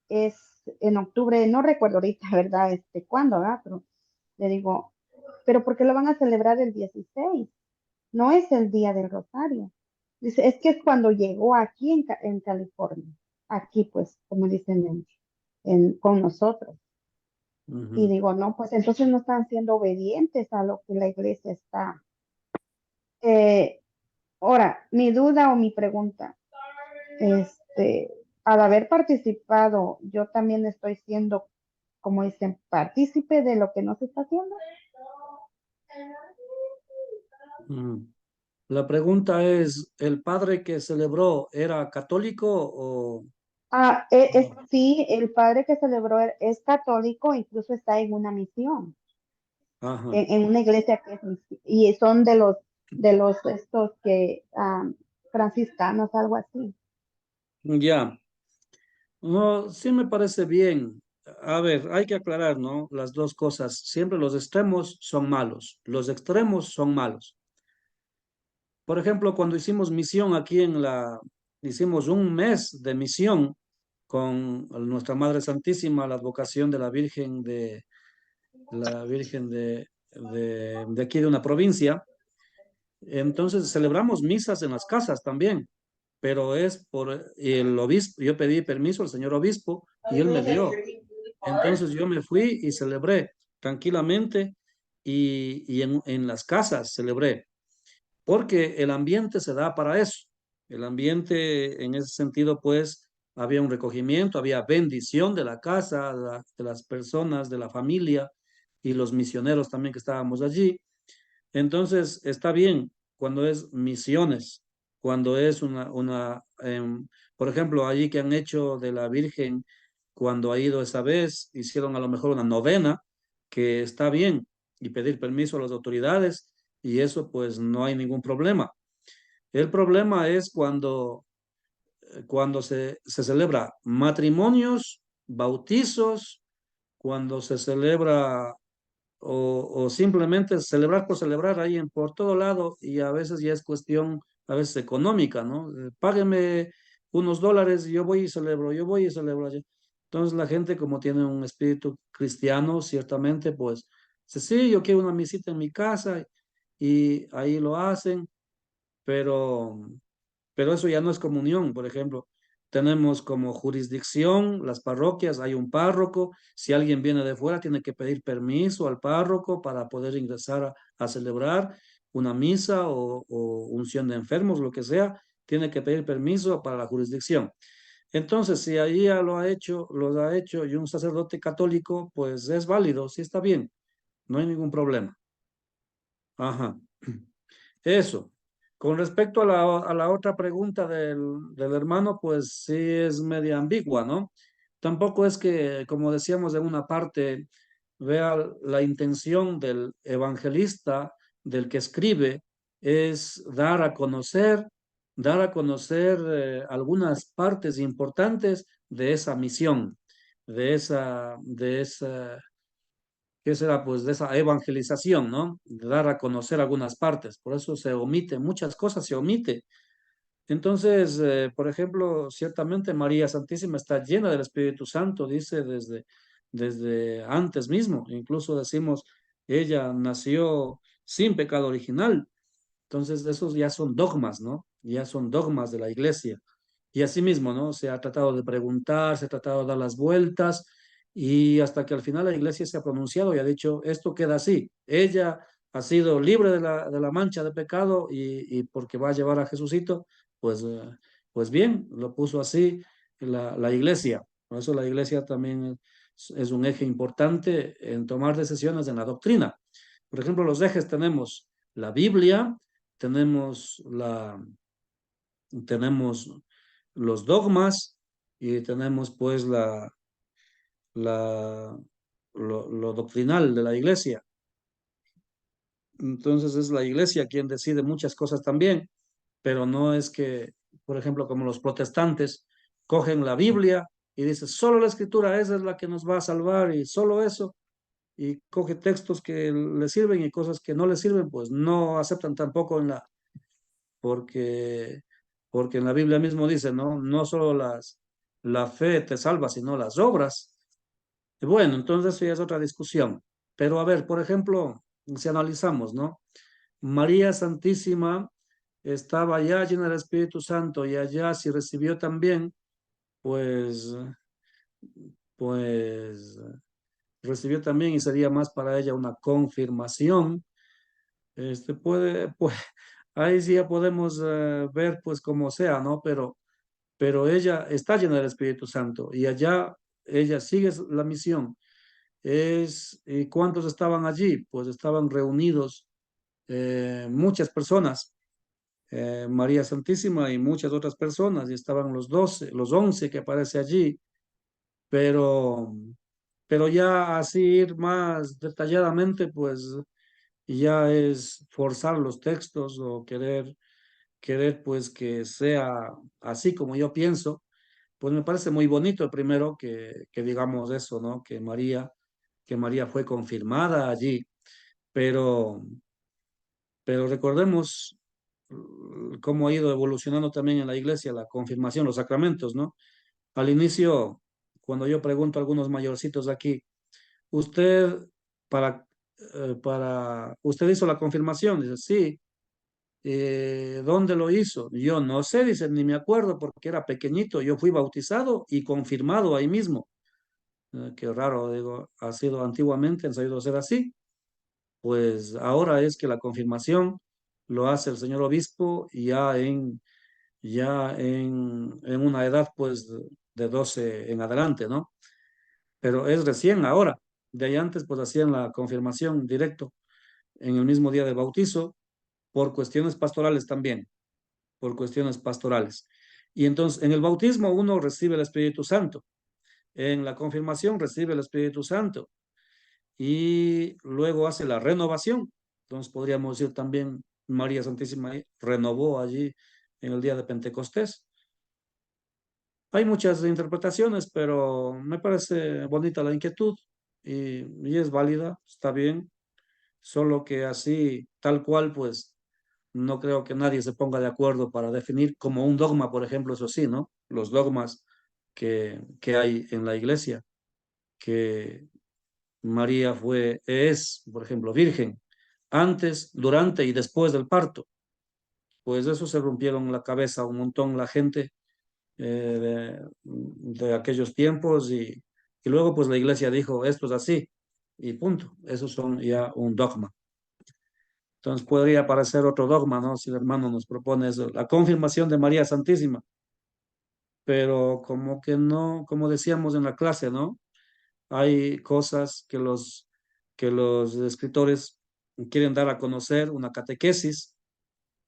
es en octubre, no recuerdo ahorita, ¿verdad? ¿Cuándo, verdad? Pero le digo, pero ¿por qué lo van a celebrar el 16? No es el día del Rosario. Dice, es que es cuando llegó aquí en California. Aquí, pues, como dicen con nosotros. Y ujú. digo, no, pues entonces no están siendo obedientes a lo que la iglesia está. Eh, Ahora, mi duda o mi pregunta, al haber participado, yo también estoy siendo, como dicen, partícipe de lo que no se está haciendo. Mm. La pregunta es, ¿el padre que celebró era católico o no? Sí, el padre que celebró es católico, incluso está en una misión, Ajá, en una iglesia que y son de los estos que franciscanos, algo así. ya. No, sí me parece bien. A ver, hay que aclarar, ¿no? Las dos cosas. Siempre los extremos son malos. Los extremos son malos. Por ejemplo, cuando hicimos misión aquí hicimos un mes de misión con nuestra Madre Santísima, la advocación de la Virgen de aquí de una provincia. Entonces celebramos misas en las casas también, pero es por el obispo. Yo pedí permiso al señor obispo y él me dio. Entonces yo me fui y celebré tranquilamente y en las casas celebré, porque el ambiente se da para eso. El ambiente en ese sentido, pues, había un recogimiento, había bendición de la casa, de las personas, de la familia y los misioneros también que estábamos allí. Entonces, está bien cuando es misiones, cuando es por ejemplo, allí que han hecho de la Virgen, cuando ha ido esa vez, hicieron a lo mejor una novena, que está bien, y pedir permiso a las autoridades, y eso pues no hay ningún problema. El problema es cuando cuando se celebra matrimonios, bautizos, cuando se celebra o simplemente celebrar por celebrar ahí por todo lado, y a veces ya es cuestión, a veces económica, ¿no? Págueme unos dólares y yo voy y celebro, yo voy y celebro allí. Entonces la gente, como tiene un espíritu cristiano, ciertamente, pues, dice, sí, yo quiero una misita en mi casa, y ahí lo hacen, pero eso ya no es comunión. Por ejemplo, tenemos como jurisdicción las parroquias, hay un párroco. Si alguien viene de fuera, tiene que pedir permiso al párroco para poder ingresar a celebrar una misa o unción de enfermos, lo que sea, tiene que pedir permiso para la jurisdicción. Entonces, si ahí ya lo ha hecho y un sacerdote católico, pues es válido, sí está bien, no hay ningún problema. Ajá. Eso. Con respecto a la otra pregunta del hermano, pues sí es media ambigua, ¿no? Tampoco es que, como decíamos en una parte, vea la intención del evangelista, del que escribe, es dar a conocer algunas partes importantes de esa misión, de esa ¿qué será? Pues de esa evangelización, ¿no? De dar a conocer algunas partes. Por eso se omite, muchas cosas se omite. Entonces, por ejemplo, ciertamente María Santísima está llena del Espíritu Santo, dice desde antes mismo. Incluso decimos, ella nació sin pecado original. Entonces, esos ya son dogmas, ¿no? Ya son dogmas de la iglesia. Y así mismo, ¿no? Se ha tratado de preguntar, se ha tratado de dar las vueltas, y hasta que al final la iglesia se ha pronunciado y ha dicho, esto queda así. Ella ha sido libre de la mancha de pecado, y porque va a llevar a Jesucito, pues, pues bien, lo puso así la iglesia. Por eso la iglesia también es un eje importante en tomar decisiones en la doctrina. Por ejemplo, los ejes tenemos la Biblia, tenemos tenemos los dogmas, y tenemos pues la, lo doctrinal de la iglesia. Entonces es la iglesia quien decide muchas cosas también, pero no es que, por ejemplo, como los protestantes, cogen la Biblia y dicen, solo la escritura, esa es la que nos va a salvar, y solo eso, y coge textos que le sirven y cosas que no le sirven, pues no aceptan tampoco porque, porque en la Biblia mismo dice, ¿no? No solo la fe te salva, sino las obras. Y bueno, entonces eso ya es otra discusión. Pero a ver, por ejemplo, si analizamos, ¿no? María Santísima estaba allá llena del Espíritu Santo, y allá si recibió también, pues, pues recibió también, y sería más para ella una confirmación. Pues, ahí sí ya podemos ver pues como sea, ¿no? Pero ella está llena del Espíritu Santo, y allá ella sigue la misión. ¿Y cuántos estaban allí? Pues estaban reunidos muchas personas, María Santísima y muchas otras personas, y estaban los 12, los 11 que aparece allí, pero, pero ya así ir más detalladamente, pues ya es forzar los textos, o querer pues que sea así como yo pienso. Pues me parece muy bonito primero que digamos eso, ¿no? Que María fue confirmada allí, pero, pero recordemos cómo ha ido evolucionando también en la iglesia la confirmación, los sacramentos, ¿no? Al inicio, cuando yo pregunto a algunos mayorcitos aquí, usted usted hizo la confirmación, dice, sí. ¿Dónde lo hizo? Yo no sé, dice, ni me acuerdo porque era pequeñito. Yo fui bautizado y confirmado ahí mismo. Qué raro, digo, ha sido antiguamente, han sabido hacer así. Pues ahora es que la confirmación lo hace el señor obispo en una edad pues de 12 en adelante, ¿no? Pero es recién ahora. De ahí antes pues hacían la confirmación directo en el mismo día del bautizo, por cuestiones pastorales también, por cuestiones pastorales. Y entonces en el bautismo uno recibe el Espíritu Santo, en la confirmación recibe el Espíritu Santo, y luego hace la renovación. Entonces podríamos decir también María Santísima renovó allí en el día de Pentecostés. Hay muchas interpretaciones, pero me parece bonita la inquietud y es válida, está bien, solo que así, tal cual, pues no creo que nadie se ponga de acuerdo para definir como un dogma, por ejemplo, eso sí, ¿no? Los dogmas que hay en la iglesia, que María es, por ejemplo, virgen, antes, durante y después del parto. Pues eso se rompieron la cabeza un montón la gente de aquellos tiempos y luego pues la iglesia dijo, esto es así y punto. Esos son ya un dogma. Entonces podría parecer otro dogma, ¿no? Si el hermano nos propone eso, la confirmación de María Santísima, pero como que no, como decíamos en la clase, ¿no? Hay cosas que los escritores quieren dar a conocer, una catequesis,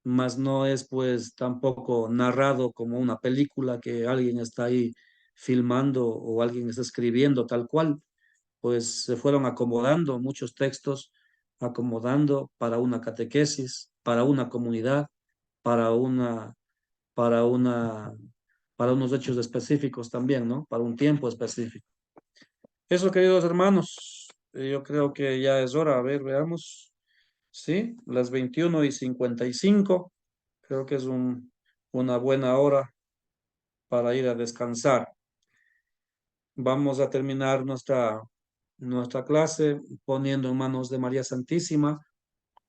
mas no es pues tampoco narrado como una película que alguien está ahí filmando o alguien está escribiendo tal cual, pues se fueron acomodando muchos textos, acomodando para una catequesis, para una comunidad, para una, para una, para unos hechos específicos también, ¿no? Para un tiempo específico. Eso, queridos hermanos, yo creo que ya es hora, a ver, veamos, ¿sí? Las 21:55. Creo que es una buena hora para ir a descansar. Vamos a terminar nuestra clase poniendo en manos de María Santísima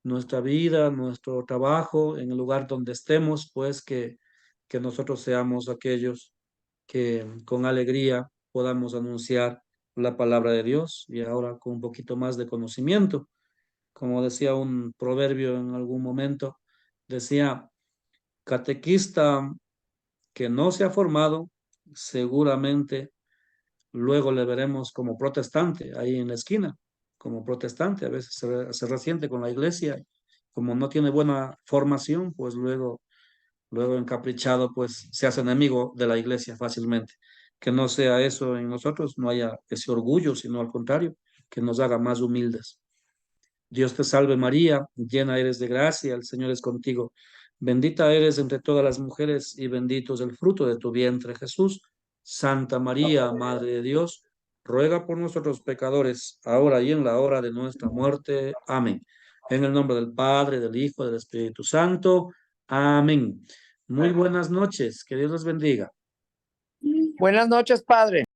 nuestra vida, nuestro trabajo, en el lugar donde estemos, pues que nosotros seamos aquellos que con alegría podamos anunciar la palabra de Dios y ahora con un poquito más de conocimiento. Como decía un proverbio en algún momento, decía, catequista que no se ha formado, seguramente luego le veremos como protestante ahí en la esquina, como protestante, a veces se resiente con la iglesia, como no tiene buena formación, pues luego encaprichado, pues se hace enemigo de la iglesia fácilmente. Que no sea eso en nosotros, no haya ese orgullo, sino al contrario, que nos haga más humildes. Dios te salve María, llena eres de gracia, el Señor es contigo. Bendita eres entre todas las mujeres y bendito es el fruto de tu vientre, Jesús. Santa María, Madre de Dios, ruega por nosotros pecadores, ahora y en la hora de nuestra muerte. Amén. En el nombre del Padre, del Hijo, del Espíritu Santo. Amén. Muy buenas noches, que Dios les bendiga. Buenas noches, padre.